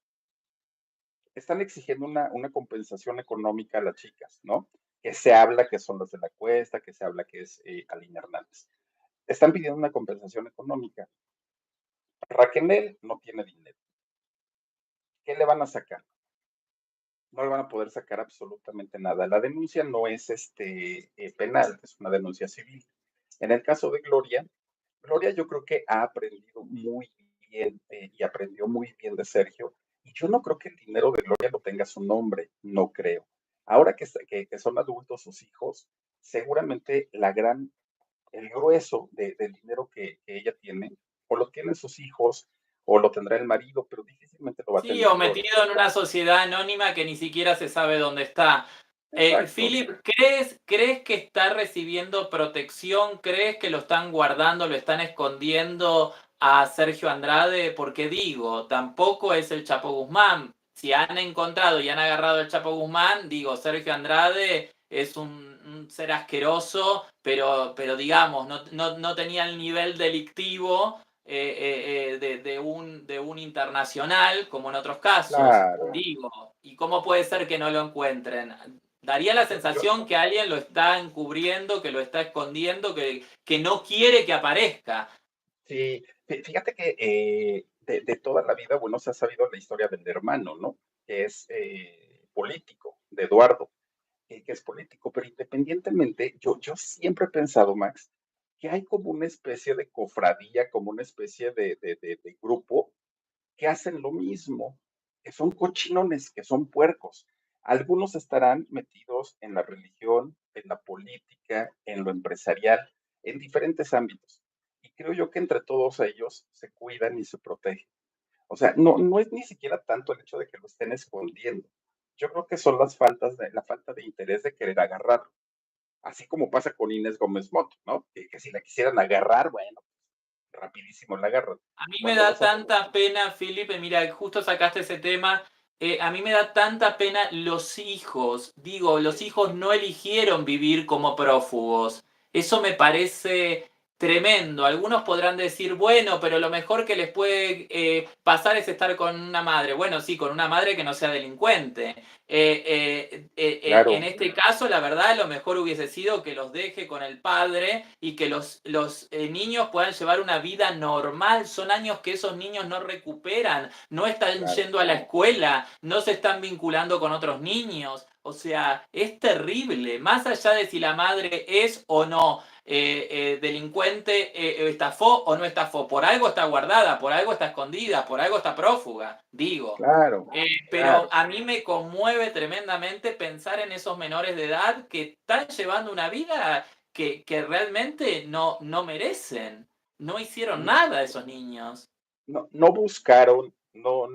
Speaker 2: están exigiendo una compensación económica a las chicas, ¿no? Que se habla que son las de la cuesta, que se habla que es Aline Hernández. Están pidiendo una compensación económica. Raquel no tiene dinero. ¿Qué le van a sacar? No le van a poder sacar absolutamente nada. La denuncia no es penal, es una denuncia civil. En el caso de Gloria, Gloria yo creo que ha aprendido muy bien y aprendió muy bien de Sergio. Y yo no creo que el dinero de Gloria lo tenga su nombre, no creo. Ahora que son adultos sus hijos, seguramente el grueso del dinero que ella tiene, o lo tienen sus hijos, o lo tendrá el marido, pero difícilmente lo va a
Speaker 1: Sí,
Speaker 2: tener
Speaker 1: o
Speaker 2: Gloria.
Speaker 1: metido en una sociedad anónima que ni siquiera se sabe dónde está.
Speaker 2: Exacto.
Speaker 1: Philip, ¿crees que está recibiendo protección? ¿Crees que lo están guardando, lo están escondiendo a Sergio Andrade? Porque digo, tampoco es el Chapo Guzmán. Si han encontrado y han agarrado al Chapo Guzmán, digo, Sergio Andrade es un ser asqueroso, pero digamos, no tenía el nivel delictivo de un internacional, como en otros casos,
Speaker 2: Claro.
Speaker 1: digo, ¿y cómo puede ser que no lo encuentren? Daría la
Speaker 2: Yo,
Speaker 1: sensación que alguien lo está encubriendo, que lo está escondiendo, que no quiere que aparezca.
Speaker 2: sí, fíjate que de toda la vida, bueno, se ha sabido la historia del hermano, ¿no? Que es político, de Eduardo, que es político, pero independientemente, yo siempre he pensado, Max, que hay como una especie de cofradía, como una especie de grupo que hacen lo mismo, que son cochinones, que son puercos. Algunos estarán metidos en la religión, en la política, en lo empresarial, en diferentes ámbitos. Y creo yo que entre todos ellos se cuidan y se protegen. O sea, no es ni siquiera tanto el hecho de que lo estén escondiendo. Yo creo que son la falta de interés de querer agarrarlo. Así como pasa con Inés Gómez Moto, ¿no? Que si la quisieran agarrar, bueno, rapidísimo la agarran.
Speaker 1: A mí me
Speaker 2: Cuando
Speaker 1: da
Speaker 2: los otros,
Speaker 1: tanta pena, Felipe, mira, justo sacaste ese tema. A mí me da tanta pena los hijos. Digo, los
Speaker 2: sí,
Speaker 1: hijos no eligieron vivir como prófugos. Eso me parece tremendo. Algunos podrán decir, bueno, pero lo mejor que les puede pasar es estar con una madre. Bueno, sí, con una madre que no sea delincuente. En
Speaker 2: Claro,
Speaker 1: este caso, la verdad, lo mejor hubiese sido que los deje con el padre y que los niños puedan llevar una vida normal. Son años que esos niños no recuperan, no están
Speaker 2: claro.
Speaker 1: yendo a la escuela, no se están vinculando con otros niños. O sea, es terrible, más allá de si la madre es o no delincuente, estafó o no estafó. Por algo está guardada, por algo está escondida, por algo está prófuga, digo.
Speaker 2: Claro,
Speaker 1: Pero
Speaker 2: claro.
Speaker 1: a mí me conmueve tremendamente pensar en esos menores de edad que están llevando una vida que realmente no merecen. No hicieron
Speaker 2: N-
Speaker 1: nada esos niños.
Speaker 2: No, no buscaron, no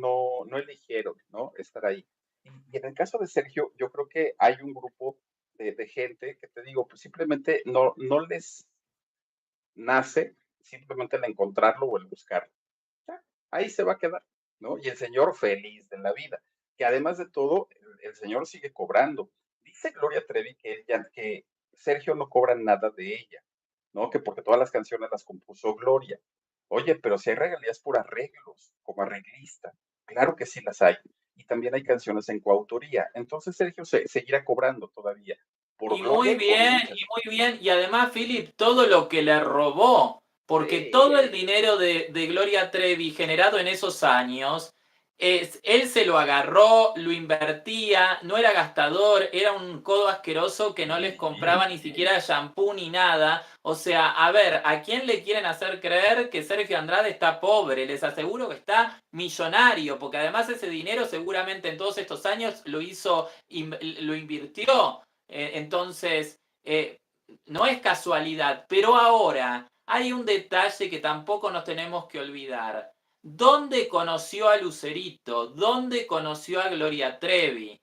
Speaker 2: eligieron, ¿no? Estar ahí. Y en el caso de Sergio, yo creo que hay un grupo de gente que te digo, pues simplemente no les nace simplemente el encontrarlo o el buscarlo. Ya, ahí se va a quedar, ¿no? Y el señor feliz de la vida, que además de todo, el señor sigue cobrando. Dice Gloria Trevi que Sergio no cobra nada de ella, ¿no? Que porque todas las canciones las compuso Gloria. Oye, pero si hay regalías por arreglos, como arreglista, claro que sí las hay. Y también hay canciones en coautoría. Entonces Sergio seguirá cobrando todavía por Gloria y por
Speaker 1: Y
Speaker 2: muchas.
Speaker 1: muy bien. Y además, Philip, todo lo que le robó, porque
Speaker 2: Sí,
Speaker 1: todo el dinero de Gloria Trevi generado en esos años, él se lo agarró, lo invertía, no era gastador, era un codo asqueroso que no les
Speaker 2: sí,
Speaker 1: compraba ni siquiera shampoo ni nada. O sea, a ver, ¿a quién le quieren hacer creer que Sergio Andrade está pobre? Les aseguro que está millonario, porque además ese dinero seguramente en todos estos años lo invirtió. Entonces, no es casualidad, pero ahora hay un detalle que tampoco nos tenemos que olvidar. ¿Dónde conoció a Lucerito? ¿Dónde conoció a Gloria Trevi?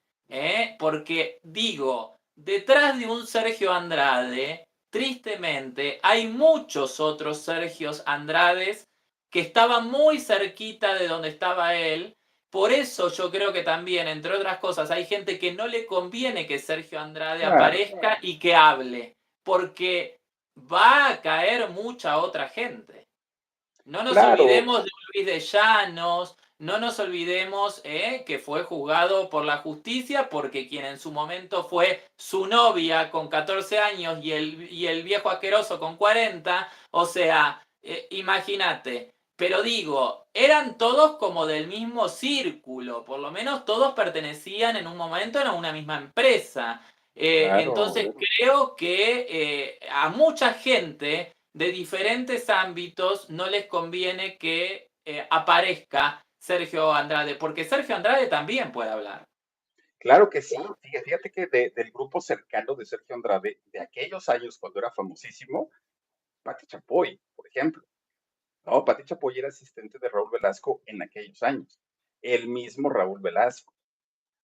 Speaker 1: Porque digo, detrás de un Sergio Andrade, tristemente, hay muchos otros Sergios Andrades que estaban muy cerquita de donde estaba él. Por eso yo creo que también, entre otras cosas, hay gente que no le conviene que Sergio Andrade
Speaker 2: claro,
Speaker 1: aparezca y que hable, porque va a caer mucha otra gente. No nos
Speaker 2: claro,
Speaker 1: olvidemos de Luis de Llanos, no nos olvidemos que fue juzgado por la justicia porque quien en su momento fue su novia con 14 años y el viejo asqueroso con 40, o sea, imagínate. Pero digo, eran todos como del mismo círculo, por lo menos todos pertenecían en un momento a una misma empresa.
Speaker 2: claro.
Speaker 1: Entonces creo que a mucha gente de diferentes ámbitos no les conviene que aparezca Sergio Andrade, porque Sergio Andrade también puede hablar.
Speaker 2: Claro que sí. Fíjate que del grupo cercano de Sergio Andrade, de aquellos años cuando era famosísimo, Pati Chapoy, por ejemplo. No, Pati Chapoy era asistente de Raúl Velasco en aquellos años. El mismo Raúl Velasco.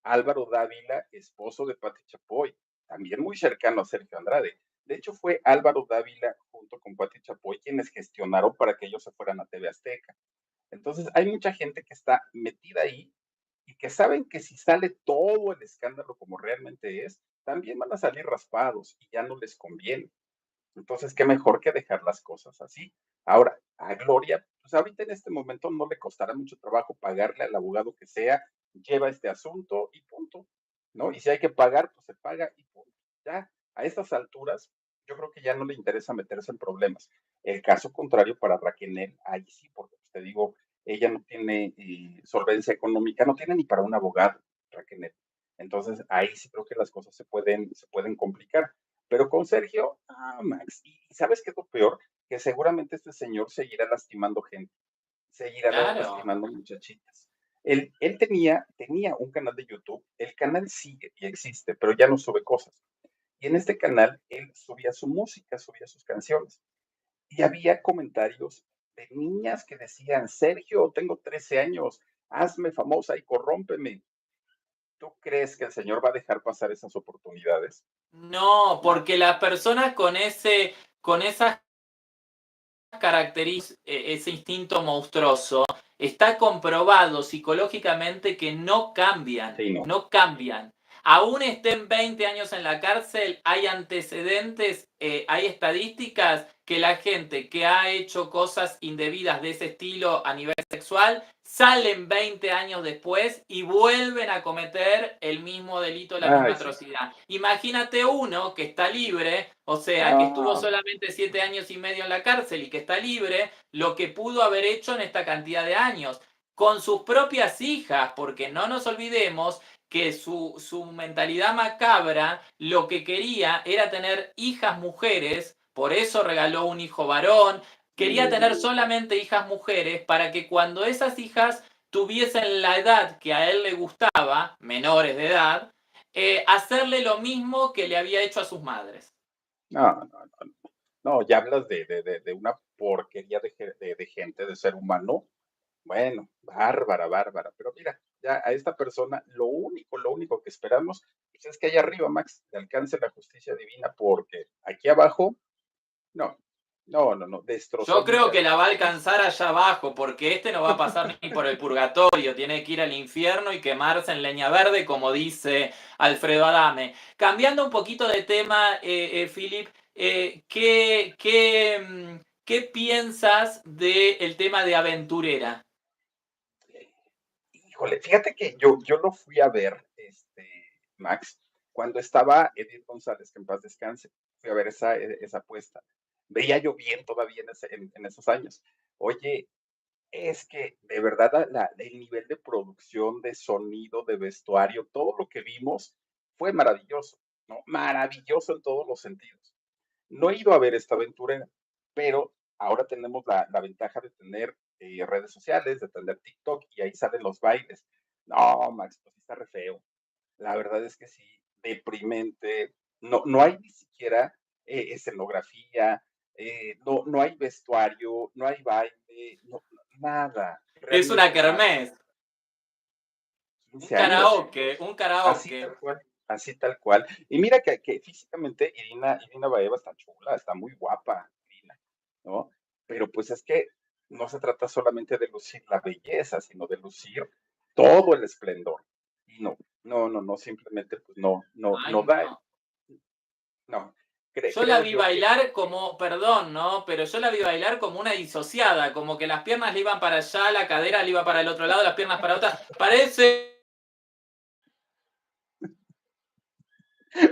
Speaker 2: Álvaro Dávila, esposo de Pati Chapoy, también muy cercano a Sergio Andrade. De hecho, fue Álvaro Dávila junto con Pati Chapoy quienes gestionaron para que ellos se fueran a TV Azteca. Entonces, hay mucha gente que está metida ahí y que saben que si sale todo el escándalo como realmente es, también van a salir raspados y ya no les conviene. Entonces, qué mejor que dejar las cosas así. Ahora, a Gloria, pues ahorita en este momento no le costará mucho trabajo pagarle al abogado que sea, lleva este asunto y punto, ¿no? Y si hay que pagar, pues se paga y punto. Ya, a estas alturas, yo creo que ya no le interesa meterse en problemas. El caso contrario para Raquel, ahí sí, porque pues, te digo, ella no tiene solvencia económica, no tiene ni para un abogado, Raquel. Entonces, ahí sí creo que las cosas se pueden complicar. Pero con Sergio, Max, y ¿sabes qué es lo peor? Que seguramente este señor seguirá lastimando gente, seguirá
Speaker 1: Claro.
Speaker 2: lastimando muchachitas. Él tenía un canal de YouTube, el canal sigue y existe, pero ya no sube cosas. Y en este canal él subía su música, subía sus canciones. Y había comentarios de niñas que decían, Sergio, tengo 13 años, hazme famosa y corrómpeme. ¿Tú crees que el señor va a dejar pasar esas oportunidades?
Speaker 1: No,
Speaker 2: No,
Speaker 1: porque las personas con esas características, ese instinto monstruoso, está comprobado psicológicamente que no cambian,
Speaker 2: sí, no.
Speaker 1: no cambian. aún estén 20 años en la cárcel, hay antecedentes, hay estadísticas que la gente que ha hecho cosas indebidas de ese estilo a nivel sexual salen 20 años después y vuelven a cometer el mismo delito, la misma
Speaker 2: Ay, sí.
Speaker 1: atrocidad. Imagínate uno que está libre, o sea, que estuvo
Speaker 2: No,
Speaker 1: solamente 7 años y medio en la cárcel y que está libre, lo que pudo haber hecho en esta cantidad de años con sus propias hijas, porque no nos olvidemos que su mentalidad macabra lo que quería era tener hijas mujeres, por eso regaló un hijo varón, quería tener solamente hijas mujeres para que cuando esas hijas tuviesen la edad que a él le gustaba, menores de edad, hacerle lo mismo que le había hecho a sus madres.
Speaker 2: no, no, no. No, ya hablas de una porquería de gente, de ser humano. Bueno, bárbara, bárbara. Pero mira, ya a esta persona lo único que esperamos pues, es que allá arriba, Max, le alcance la justicia divina, porque aquí abajo, no, no, no, no, destrozó
Speaker 1: Yo creo
Speaker 2: muchas
Speaker 1: que la va a
Speaker 2: vidas.
Speaker 1: alcanzar allá abajo, porque este no va a pasar ni por el purgatorio, tiene que ir al infierno y quemarse en leña verde, como dice Alfredo Adame. Cambiando un poquito de tema, Philip, ¿qué piensas del tema de aventurera?
Speaker 2: Híjole, fíjate que yo lo fui a ver, Max, cuando estaba Edith González, que en paz descanse. Fui a ver esa apuesta. Veía yo bien todavía en esos años. Oye, es que de verdad el nivel de producción, de sonido, de vestuario, todo lo que vimos fue maravilloso, ¿no? Maravilloso en todos los sentidos. No he ido a ver esta aventura, pero ahora tenemos la ventaja de tener redes sociales, de tener TikTok y ahí salen los bailes. No, Max, pues sí está re feo. La verdad es que sí, deprimente. No, no hay ni siquiera escenografía, no hay vestuario, no hay baile, nada,
Speaker 1: Es una
Speaker 2: realmente nada.
Speaker 1: kermés, un
Speaker 2: 15 años,
Speaker 1: karaoke, un
Speaker 2: así
Speaker 1: karaoke.
Speaker 2: tal cual, así tal cual. Y mira que físicamente Irina Baeva está chula, está muy guapa, Irina, ¿no? Pero pues es que no se trata solamente de lucir la belleza, sino de lucir todo el esplendor. Y no, no, no, no, simplemente pues no, no,
Speaker 1: Ay,
Speaker 2: no da,
Speaker 1: no.
Speaker 2: no.
Speaker 1: Yo la
Speaker 2: Creo
Speaker 1: vi
Speaker 2: yo que
Speaker 1: bailar como, perdón, ¿no? Pero yo la vi bailar como una disociada, como que las piernas le iban para allá, la cadera le iba para el otro lado, las piernas para otra. Parece.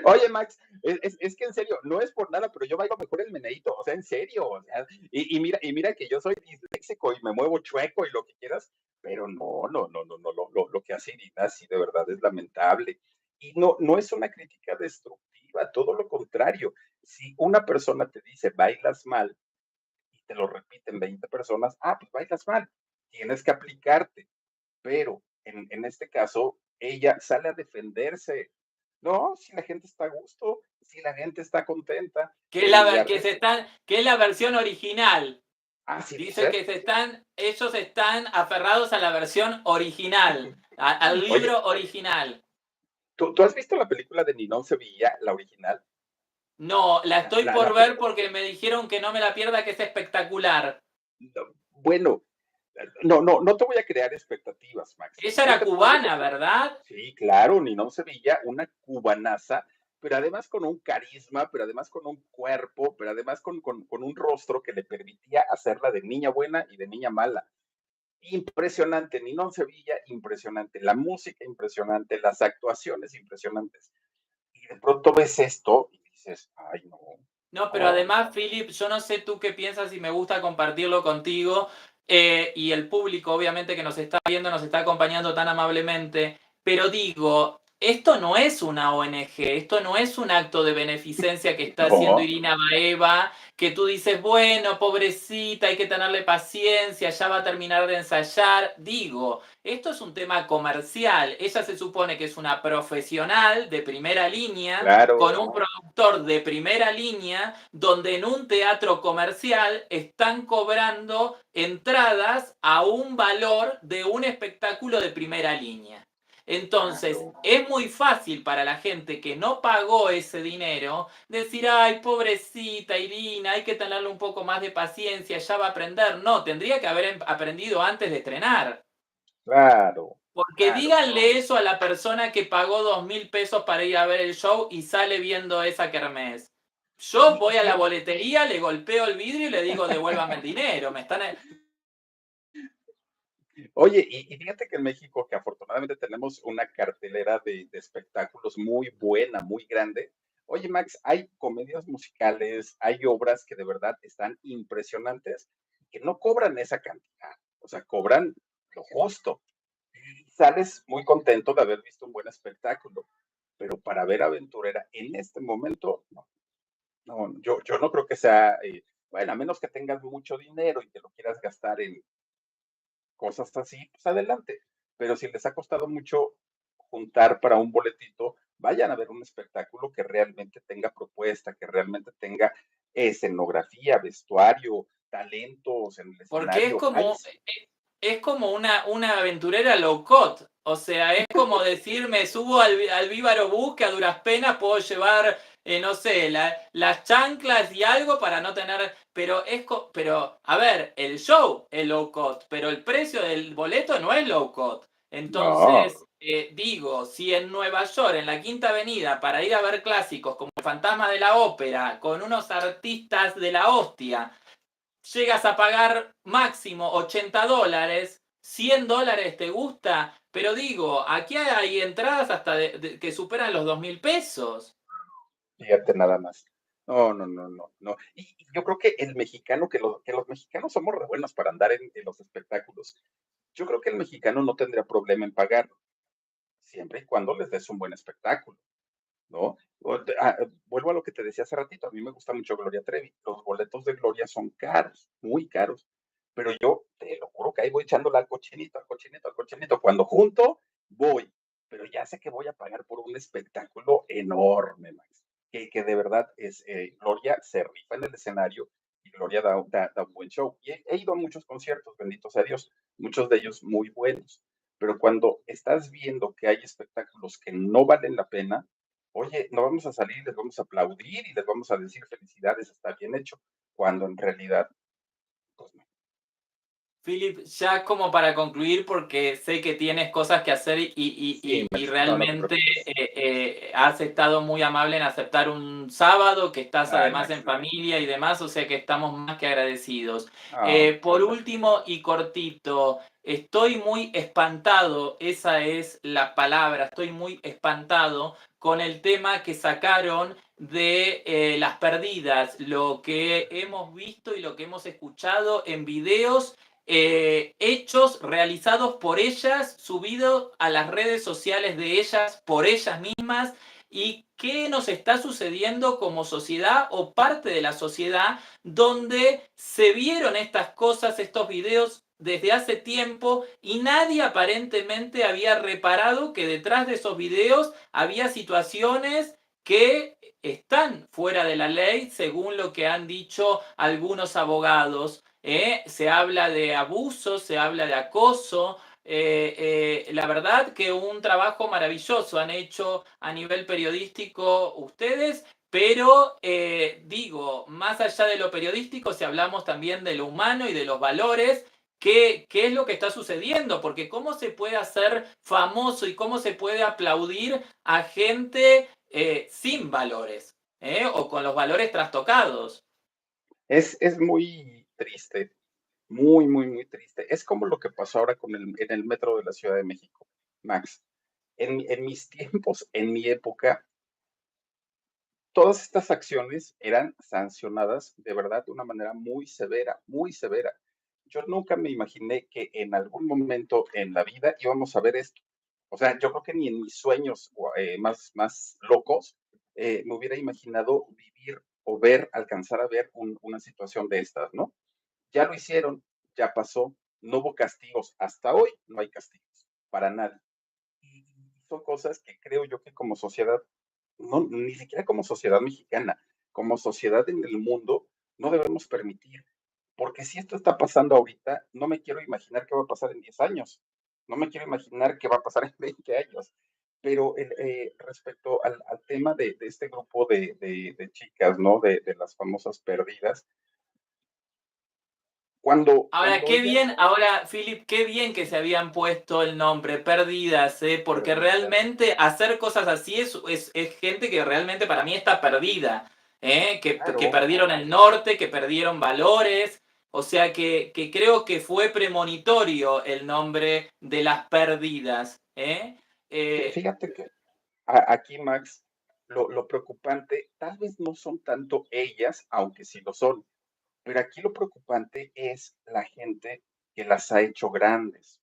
Speaker 2: oye, Max, es que en serio, no es por nada, pero yo bailo mejor el meneíto, o sea, en serio, o sea, y mira que yo soy disléxico y me muevo chueco y lo que quieras, pero no, no, no, no, no, lo que hace Irina sí de verdad es lamentable. Y no, no es una crítica destructiva, todo lo contrario. Si una persona te dice bailas mal y te lo repiten 20 personas, ah, pues bailas mal, tienes que aplicarte, pero en este caso, ella sale a defenderse. No, si la gente está a gusto, si la gente está contenta,
Speaker 1: que,
Speaker 2: en lugar
Speaker 1: que,
Speaker 2: de...
Speaker 1: se están, que es la versión original.
Speaker 2: Así
Speaker 1: Dice
Speaker 2: dice.
Speaker 1: que ellos están aferrados a la versión original, al
Speaker 2: Oye,
Speaker 1: libro original.
Speaker 2: ¿tú has visto la película de Ninón Sevilla, la original?
Speaker 1: No, la
Speaker 2: La,
Speaker 1: estoy
Speaker 2: la,
Speaker 1: por
Speaker 2: la,
Speaker 1: ver porque me dijeron que no me la pierda, que es espectacular.
Speaker 2: bueno, no, no, no te voy a crear expectativas, Max.
Speaker 1: Ella
Speaker 2: Yo
Speaker 1: era
Speaker 2: te puedo,
Speaker 1: cubana, ¿verdad?
Speaker 2: sí, claro, Ninón Sevilla, una cubanaza, pero además con un carisma, pero además con un cuerpo, pero además con un rostro que le permitía hacerla de niña buena y de niña mala. Impresionante, Ninón Sevilla, impresionante, la música impresionante, las actuaciones impresionantes. Y de pronto ves esto y dices, ay, no,
Speaker 1: No, pero
Speaker 2: no,
Speaker 1: además, Philip, yo no sé tú qué piensas y me gusta compartirlo contigo y el público, obviamente, que nos está viendo, nos está acompañando tan amablemente, pero digo, esto no es una ONG, esto no es un acto de beneficencia que está haciendo
Speaker 2: no,
Speaker 1: Irina Baeva, que tú dices, bueno, pobrecita, hay que tenerle paciencia, ya va a terminar de ensayar. Digo, esto es un tema comercial, ella se supone que es una profesional de primera línea con
Speaker 2: claro,
Speaker 1: un productor de primera línea, donde en un teatro comercial están cobrando entradas a un valor de un espectáculo de primera línea. Entonces,
Speaker 2: claro,
Speaker 1: es muy fácil para la gente que no pagó ese dinero decir, ay, pobrecita Irina, hay que tenerle un poco más de paciencia, ya va a aprender. No, tendría que haber aprendido antes de estrenar.
Speaker 2: claro.
Speaker 1: Porque
Speaker 2: Claro,
Speaker 1: díganle eso a la persona que pagó 2.000 pesos para ir a ver el show y sale viendo esa kermés. Yo
Speaker 2: y
Speaker 1: voy a la
Speaker 2: fíjate,
Speaker 1: boletería, le golpeo el vidrio y le digo devuélvame el dinero. Me están.
Speaker 2: oye, y fíjate que en México, que afortunadamente tenemos una cartelera de espectáculos muy buena, muy grande. Oye, Max, hay comedias musicales, hay obras que de verdad están impresionantes, que no cobran esa cantidad, o sea, cobran lo justo. Y sales muy contento de haber visto un buen espectáculo, pero para ver Aventurera en este momento, no, no, yo no creo que sea, bueno, a menos que tengas mucho dinero y te lo quieras gastar en cosas así, pues adelante. Pero si les ha costado mucho juntar para un boletito, vayan a ver un espectáculo que realmente tenga propuesta, que realmente tenga escenografía, vestuario, talentos en el
Speaker 1: Porque es
Speaker 2: escenario. Ahí
Speaker 1: como,
Speaker 2: sí,
Speaker 1: es como una aventurera low cost. O sea, es como decir, me subo al Vívaro Bus que a duras penas puedo llevar, no sé, las chanclas y algo para no tener. Pero, a ver, el show es low cost, pero el precio del boleto no es low cost.
Speaker 2: no,
Speaker 1: Entonces, digo, si en Nueva York, en la Quinta Avenida, para ir a ver clásicos como El Fantasma de la Ópera, con unos artistas de la hostia, llegas a pagar máximo $80, $100 te gusta, pero digo, aquí hay entradas hasta que superan los 2.000 pesos.
Speaker 2: fíjate nada más. No, no, no, no, no. Y yo creo que el mexicano, que los mexicanos somos re buenos para andar en los espectáculos. Yo creo que el mexicano no tendría problema en pagar, siempre y cuando les des un buen espectáculo. ¿No? Vuelvo a lo que te decía hace ratito, a mí me gusta mucho Gloria Trevi, los boletos de Gloria son caros, muy caros, pero yo te lo juro que ahí voy echándole al cochinito, al cochinito, al cochinito, cuando junto, voy, pero ya sé que voy a pagar por un espectáculo enorme, Max, que de verdad es, Gloria se rifa en el escenario y Gloria da un buen show, y he ido a muchos conciertos, bendito sea Dios, muchos de ellos muy buenos, pero cuando estás viendo que hay espectáculos que no valen la pena, oye, no vamos a salir, les vamos a aplaudir y les vamos a decir felicidades, está bien hecho, cuando en realidad, pues no.
Speaker 1: Philip, ya como para concluir, porque sé que tienes cosas que hacer
Speaker 2: Sí,
Speaker 1: y
Speaker 2: Max, no, no te
Speaker 1: realmente
Speaker 2: preocupes.
Speaker 1: has estado muy amable en aceptar un sábado, que estás
Speaker 2: Ay,
Speaker 1: además en
Speaker 2: Max, no.
Speaker 1: familia y demás, o sea que estamos más que agradecidos.
Speaker 2: Oh,
Speaker 1: Por último y cortito, estoy muy espantado, esa es la palabra, estoy muy espantado con el tema que sacaron de las perdidas, lo que hemos visto y lo que hemos escuchado en videos hechos realizados por ellas, subidos a las redes sociales de ellas por ellas mismas, y qué nos está sucediendo como sociedad o parte de la sociedad donde se vieron estas cosas, estos videos desde hace tiempo y nadie aparentemente había reparado que detrás de esos videos había situaciones que están fuera de la ley según lo que han dicho algunos abogados. Se habla de abuso, se habla de acoso. La verdad que un trabajo maravilloso han hecho a nivel periodístico ustedes, pero digo, más allá de lo periodístico, si hablamos también de lo humano y de los valores, ¿qué es lo que está sucediendo? Porque cómo se puede hacer famoso y cómo se puede aplaudir a gente sin valores, o con los valores trastocados.
Speaker 2: es muy triste, muy, muy, muy triste. Es como lo que pasó ahora en el metro de la Ciudad de México, Max. En mis tiempos, en mi época, todas estas acciones eran sancionadas de verdad de una manera muy severa, muy severa. Yo nunca me imaginé que en algún momento en la vida íbamos a ver esto. O sea, yo creo que ni en mis sueños más locos me hubiera imaginado vivir o ver, alcanzar a ver una situación de estas, ¿no? Ya lo hicieron, ya pasó, no hubo castigos. Hasta hoy no hay castigos para nadie. Y son cosas que creo yo que como sociedad, no, ni siquiera como sociedad mexicana, como sociedad en el mundo, no debemos permitir. Porque si esto está pasando ahorita, no me quiero imaginar qué va a pasar en 10 años. No me quiero imaginar qué va a pasar en 20 años. Pero respecto al tema de este grupo de chicas, ¿no? De las famosas perdidas,
Speaker 1: Ahora,
Speaker 2: cuando
Speaker 1: qué
Speaker 2: ella,
Speaker 1: bien, ahora, Philip, qué bien que se habían puesto el nombre, Perdidas, ¿eh? Porque
Speaker 2: perdidas,
Speaker 1: realmente hacer cosas así es gente que realmente para mí está perdida, ¿eh? Que
Speaker 2: claro,
Speaker 1: perdieron el norte, que perdieron valores, o sea que creo que fue premonitorio el nombre de las Perdidas, ¿eh? Eh,
Speaker 2: fíjate que aquí, Max, lo preocupante, tal vez no son tanto ellas, aunque sí lo son, pero aquí lo preocupante es la gente que las ha hecho grandes,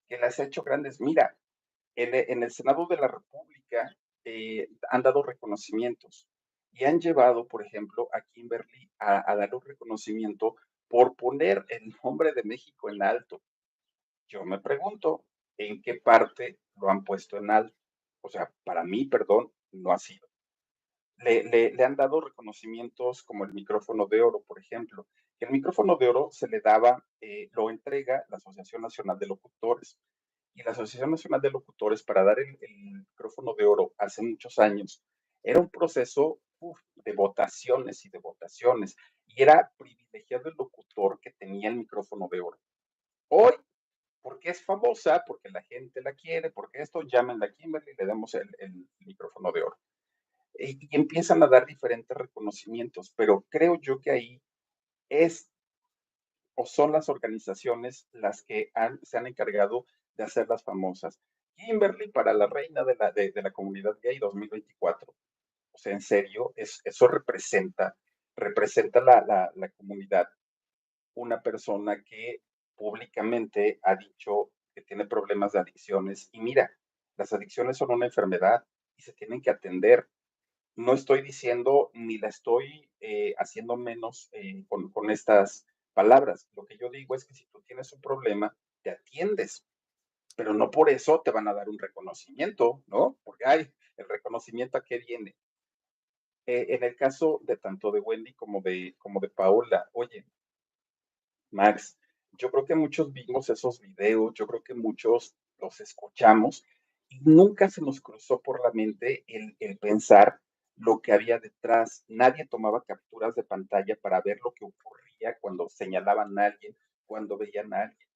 Speaker 2: que las ha hecho grandes. Mira, en el Senado de la República han dado reconocimientos y han llevado, por ejemplo, a Kimberly a dar un reconocimiento por poner el nombre de México en alto. Yo me pregunto, ¿en qué parte lo han puesto en alto? O sea, para mí, perdón, no ha sido. Le han dado reconocimientos como el micrófono de oro, por ejemplo. El micrófono de oro se le daba, lo entrega la Asociación Nacional de Locutores. Y la Asociación Nacional de Locutores, para dar el micrófono de oro hace muchos años, era un proceso de votaciones y de votaciones. Y era privilegiado el locutor que tenía el micrófono de oro. Hoy, porque es famosa, porque la gente la quiere, porque esto, llámenla a Kimberly y le damos el micrófono de oro. Y empiezan a dar diferentes reconocimientos, pero creo yo que ahí es o son las organizaciones las que se han encargado de hacerlas famosas. Kimberly para la reina de la comunidad gay 2024. O sea, en serio, eso representa la comunidad. Una persona que públicamente ha dicho que tiene problemas de adicciones. Y mira, las adicciones son una enfermedad y se tienen que atender. No estoy diciendo ni la estoy haciendo menos con estas palabras. Lo que yo digo es que si tú tienes un problema, te atiendes, pero no por eso te van a dar un reconocimiento, ¿no? Porque, ay, el reconocimiento a qué viene. En el caso de tanto de Wendy como de Paola, oye, Max, yo creo que muchos vimos esos videos, yo creo que muchos los escuchamos y nunca se nos cruzó por la mente el pensar lo que había detrás. Nadie tomaba capturas de pantalla para ver lo que ocurría cuando señalaban a alguien, cuando veían a alguien.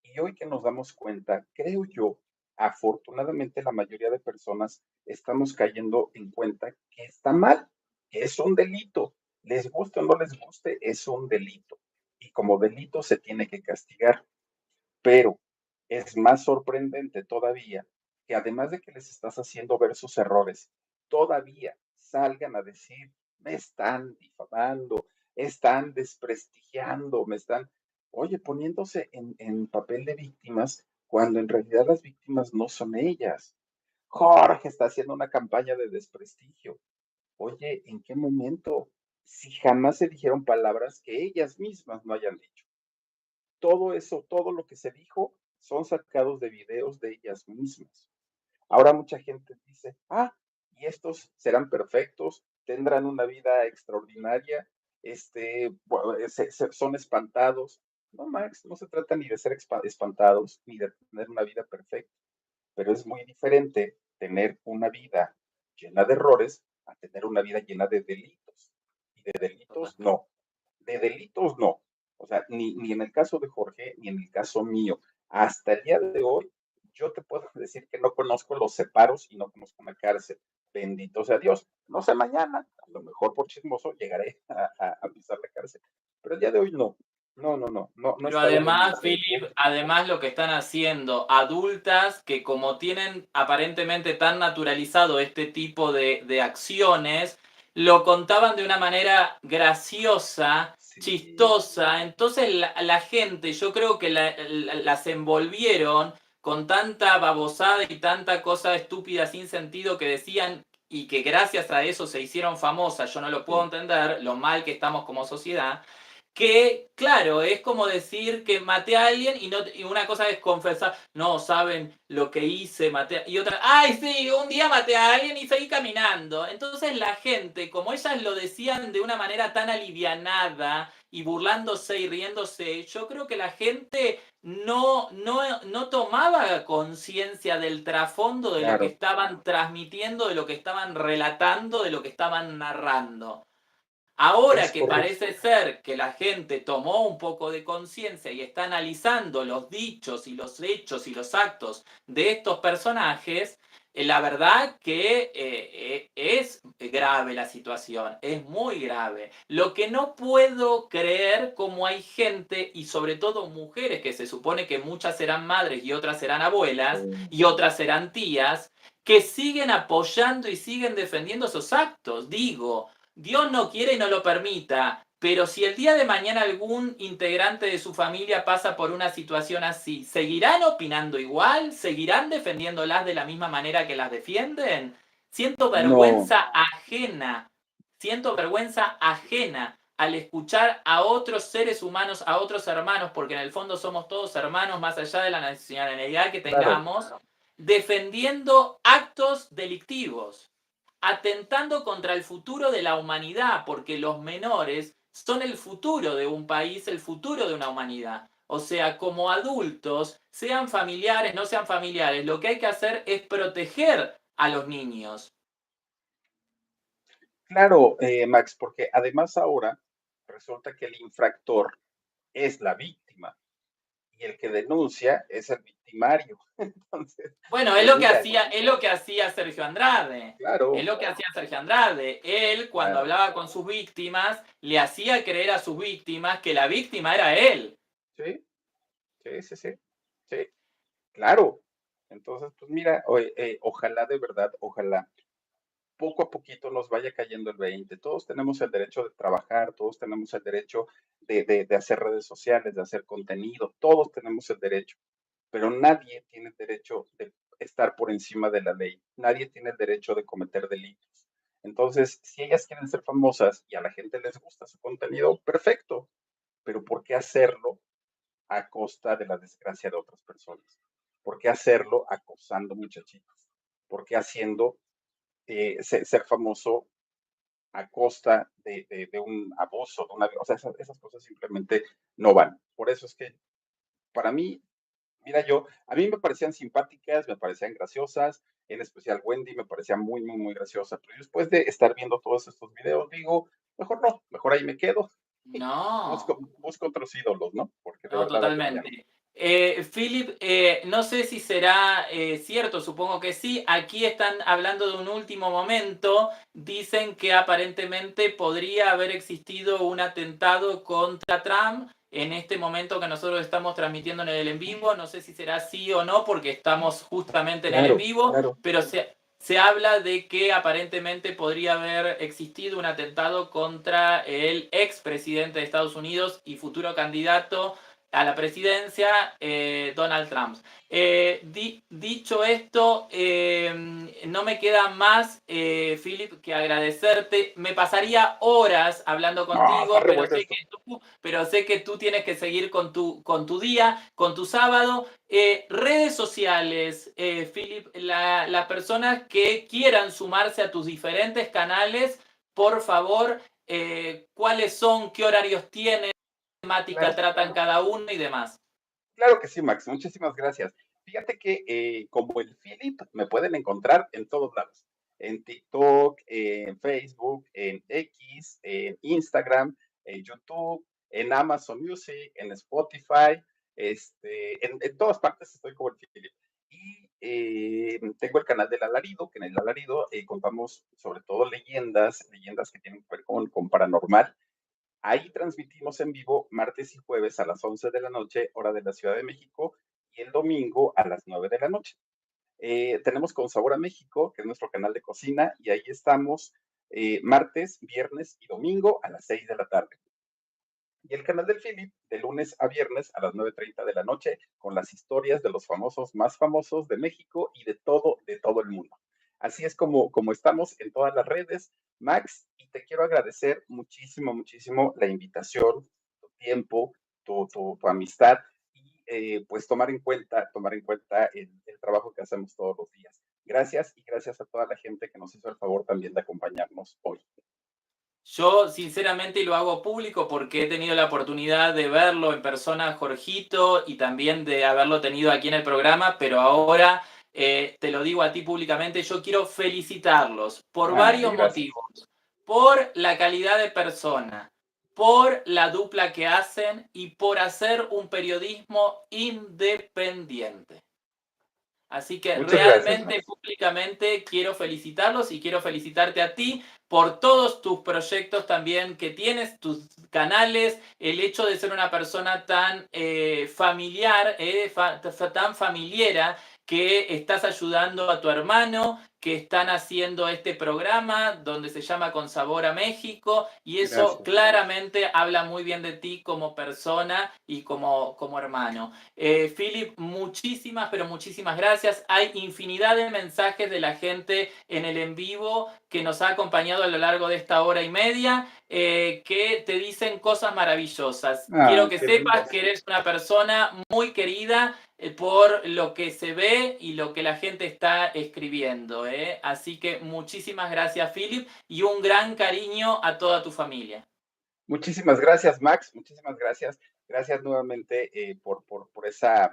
Speaker 2: Y hoy que nos damos cuenta, creo yo, afortunadamente la mayoría de personas estamos cayendo en cuenta que está mal, que es un delito. Les guste o no les guste, es un delito. Y como delito se tiene que castigar. Pero es más sorprendente todavía que además de que les estás haciendo ver sus errores, todavía salgan a decir, me están difamando, están desprestigiando, me están, oye, poniéndose en papel de víctimas cuando en realidad las víctimas no son ellas. Jorge está haciendo una campaña de desprestigio. Oye, ¿en qué momento? Si jamás se dijeron palabras que ellas mismas no hayan dicho. Todo eso, todo lo que se dijo, son sacados de videos de ellas mismas. Ahora mucha gente dice, y estos serán perfectos, tendrán una vida extraordinaria, bueno, son espantados. No, Max, no se trata ni de ser espantados, ni de tener una vida perfecta, pero es muy diferente tener una vida llena de errores a tener una vida llena de delitos. Y de delitos, no. De delitos, no. O sea, ni en el caso de Jorge, ni en el caso mío. Hasta el día de hoy, yo te puedo decir que no conozco los separos y no conozco una cárcel. Bendito sea Dios. No sé mañana, a lo mejor por chismoso llegaré a pisar la cárcel. Pero el día de hoy no. No he
Speaker 1: Pero
Speaker 2: estado en
Speaker 1: además,
Speaker 2: mis
Speaker 1: Philip,
Speaker 2: tiempos.
Speaker 1: además lo que están haciendo adultas que como tienen aparentemente tan naturalizado este tipo de acciones, lo contaban de una manera graciosa,
Speaker 2: Sí,
Speaker 1: chistosa. Entonces la gente, yo creo que las envolvieron con tanta babosada y tanta cosa estúpida sin sentido que decían y que gracias a eso se hicieron famosas. Yo no lo puedo
Speaker 2: sí,
Speaker 1: entender, lo mal que estamos como sociedad que, claro, es como decir que maté a alguien y, no, y una cosa es confesar, no, saben lo que hice, maté y otra, ay, sí, un día maté a alguien y seguí caminando. Entonces la gente, como ellas lo decían de una manera tan alivianada y burlándose y riéndose, yo creo que la gente no tomaba conciencia del trasfondo de lo que
Speaker 2: claro.
Speaker 1: estaban transmitiendo, de lo que estaban relatando, de lo que estaban narrando. Ahora
Speaker 2: Es
Speaker 1: que
Speaker 2: correcto.
Speaker 1: parece ser que la gente tomó un poco de conciencia y está analizando los dichos y los hechos y los actos de estos personajes, la verdad que es grave la situación, es muy grave. Lo que no puedo creer como hay gente y sobre todo mujeres, que se supone que muchas serán madres y otras serán abuelas y otras serán tías, que siguen apoyando y siguen defendiendo esos actos. Digo, Dios no quiere y no lo permita, pero si el día de mañana algún integrante de su familia pasa por una situación así, ¿seguirán opinando igual? ¿Seguirán defendiéndolas de la misma manera que las defienden? Siento
Speaker 2: No,
Speaker 1: vergüenza ajena, siento vergüenza ajena al escuchar a otros seres humanos, a otros hermanos, porque en el fondo somos todos hermanos más allá de la nacionalidad que
Speaker 2: claro.
Speaker 1: tengamos, defendiendo actos delictivos, atentando contra el futuro de la humanidad, porque los menores son el futuro de un país, el futuro de una humanidad. O sea, como adultos, sean familiares, no sean familiares, lo que hay que hacer es proteger a los niños.
Speaker 2: Claro, Max, porque además ahora resulta que el infractor es la víctima y el que denuncia es el victimario. Entonces,
Speaker 1: Bueno,
Speaker 2: pues mira,
Speaker 1: es lo que hacía Sergio Andrade. Es
Speaker 2: claro,
Speaker 1: lo que hacía Sergio Andrade. Él, cuando
Speaker 2: claro,
Speaker 1: hablaba con sus víctimas, le hacía creer a sus víctimas que la víctima era él.
Speaker 2: sí, sí, sí, sí, sí, claro. Entonces, pues mira, ojalá de verdad, ojalá poco a poquito nos vaya cayendo el 20. Todos tenemos el derecho de trabajar, todos tenemos el derecho de hacer redes sociales, de hacer contenido, todos tenemos el derecho, pero nadie tiene el derecho de estar por encima de la ley, nadie tiene el derecho de cometer delitos. Entonces, si ellas quieren ser famosas y a la gente les gusta su contenido, perfecto, pero ¿por qué hacerlo a costa de la desgracia de otras personas? ¿Por qué hacerlo acosando muchachitos? ¿Por qué haciendo ser famoso a costa de un abuso, de una, o sea, esas cosas simplemente no van. Por eso es que para mí, mira yo, a mí me parecían simpáticas, me parecían graciosas, en especial Wendy me parecía muy, muy, muy graciosa, pero después de estar viendo todos estos videos, digo, mejor no, mejor ahí me quedo,
Speaker 1: No.
Speaker 2: busco otros ídolos, ¿no? Porque de
Speaker 1: No,
Speaker 2: verdad allá ya no.
Speaker 1: totalmente. Philip, no sé si será cierto, supongo que sí. Aquí están hablando de un último momento. Dicen que aparentemente podría haber existido un atentado contra Trump en este momento que nosotros estamos transmitiendo en el en vivo. No sé si será sí o no, porque estamos justamente en el en
Speaker 2: Claro,
Speaker 1: vivo,
Speaker 2: claro.
Speaker 1: pero se habla de que aparentemente podría haber existido un atentado contra el expresidente de Estados Unidos y futuro candidato a la presidencia, Donald Trump. Dicho esto, no me queda más, Philip, que agradecerte. Me pasaría horas hablando
Speaker 2: No, está
Speaker 1: contigo,
Speaker 2: re bueno esto.
Speaker 1: pero sé que tú tienes que seguir con tu día, con tu sábado. Redes sociales, Philip, las personas que quieran sumarse a tus diferentes canales, por favor, ¿cuáles son? ¿Qué horarios tienen? Temática
Speaker 2: Claro.
Speaker 1: tratan cada uno y demás.
Speaker 2: Claro que sí, Max, muchísimas gracias. Fíjate que como el Philip me pueden encontrar en todos lados, en TikTok, en Facebook, en X, en Instagram, en YouTube, en Amazon Music, en Spotify, en todas partes estoy como el Philip. Y tengo el canal del Alarido, que en el Alarido contamos sobre todo leyendas que tienen que ver con paranormal. Ahí transmitimos en vivo martes y jueves a las 11 de la noche, hora de la Ciudad de México, y el domingo a las 9 de la noche. Tenemos Con Sabor a México, que es nuestro canal de cocina, y ahí estamos martes, viernes y domingo a las 6 de la tarde. Y el canal del Philip, de lunes a viernes a las 9:30 de la noche, con las historias de los famosos más famosos de México y de todo el mundo. Así es como estamos en todas las redes, Max, y te quiero agradecer muchísimo, muchísimo la invitación, tu tiempo, tu amistad y pues tomar en cuenta el trabajo que hacemos todos los días. Gracias y gracias a toda la gente que nos hizo el favor también de acompañarnos hoy.
Speaker 1: Yo sinceramente lo hago público porque he tenido la oportunidad de verlo en persona, Jorgito, y también de haberlo tenido aquí en el programa, pero ahora te lo digo a ti públicamente, yo quiero felicitarlos por
Speaker 2: Ay,
Speaker 1: varios
Speaker 2: gracias.
Speaker 1: motivos. por la calidad de persona, por la dupla que hacen y por hacer un periodismo independiente. Así que
Speaker 2: Muchas gracias,
Speaker 1: realmente,
Speaker 2: Max.
Speaker 1: públicamente, quiero felicitarlos y quiero felicitarte a ti por todos tus proyectos también que tienes, tus canales, el hecho de ser una persona tan familiar, tan familiera, que estás ayudando a tu hermano, que están haciendo este programa donde se llama Con Sabor a México, y eso
Speaker 2: Gracias.
Speaker 1: claramente habla muy bien de ti como persona y como hermano. Philip, muchísimas, pero muchísimas gracias. Hay infinidad de mensajes de la gente en el en vivo que nos ha acompañado a lo largo de esta hora y media, que te dicen cosas maravillosas. Quiero
Speaker 2: Ay,
Speaker 1: que
Speaker 2: qué
Speaker 1: sepas
Speaker 2: lindos.
Speaker 1: que eres una persona muy querida por lo que se ve y lo que la gente está escribiendo. Así que muchísimas gracias, Philip, y un gran cariño a toda tu familia.
Speaker 2: Muchísimas gracias, Max. Muchísimas gracias. Gracias nuevamente por esa,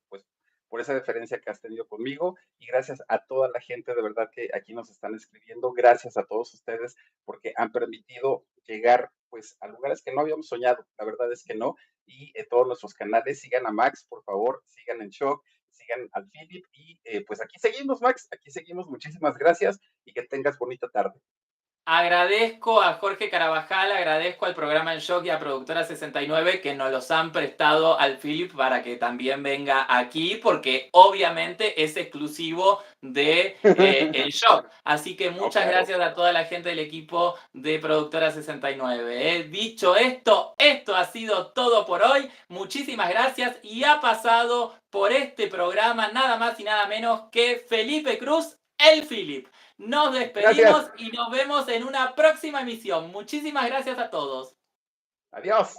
Speaker 2: pues, por esa deferencia que has tenido conmigo y gracias a toda la gente de verdad que aquí nos están escribiendo. Gracias a todos ustedes porque han permitido llegar pues a lugares que no habíamos soñado. La verdad es que no. Y todos nuestros canales sigan a Max, por favor, sigan en Shock, sigan al Philip y pues aquí seguimos, Max. Aquí seguimos. Muchísimas gracias y que tengas bonita tarde.
Speaker 1: Agradezco a Jorge Carabajal, agradezco al programa En Shock y a Productora 69 que nos los han prestado al Philip para que también venga aquí, porque obviamente es exclusivo de El Shock. Así que
Speaker 2: No,
Speaker 1: muchas
Speaker 2: claro.
Speaker 1: gracias a toda la gente del equipo de Productora 69. Dicho esto, esto ha sido todo por hoy. Muchísimas gracias y ha pasado por este programa nada más y nada menos que Felipe Cruz, el Philip. Nos
Speaker 2: Gracias.
Speaker 1: despedimos y nos vemos en una próxima emisión. Muchísimas gracias a todos.
Speaker 2: Adiós.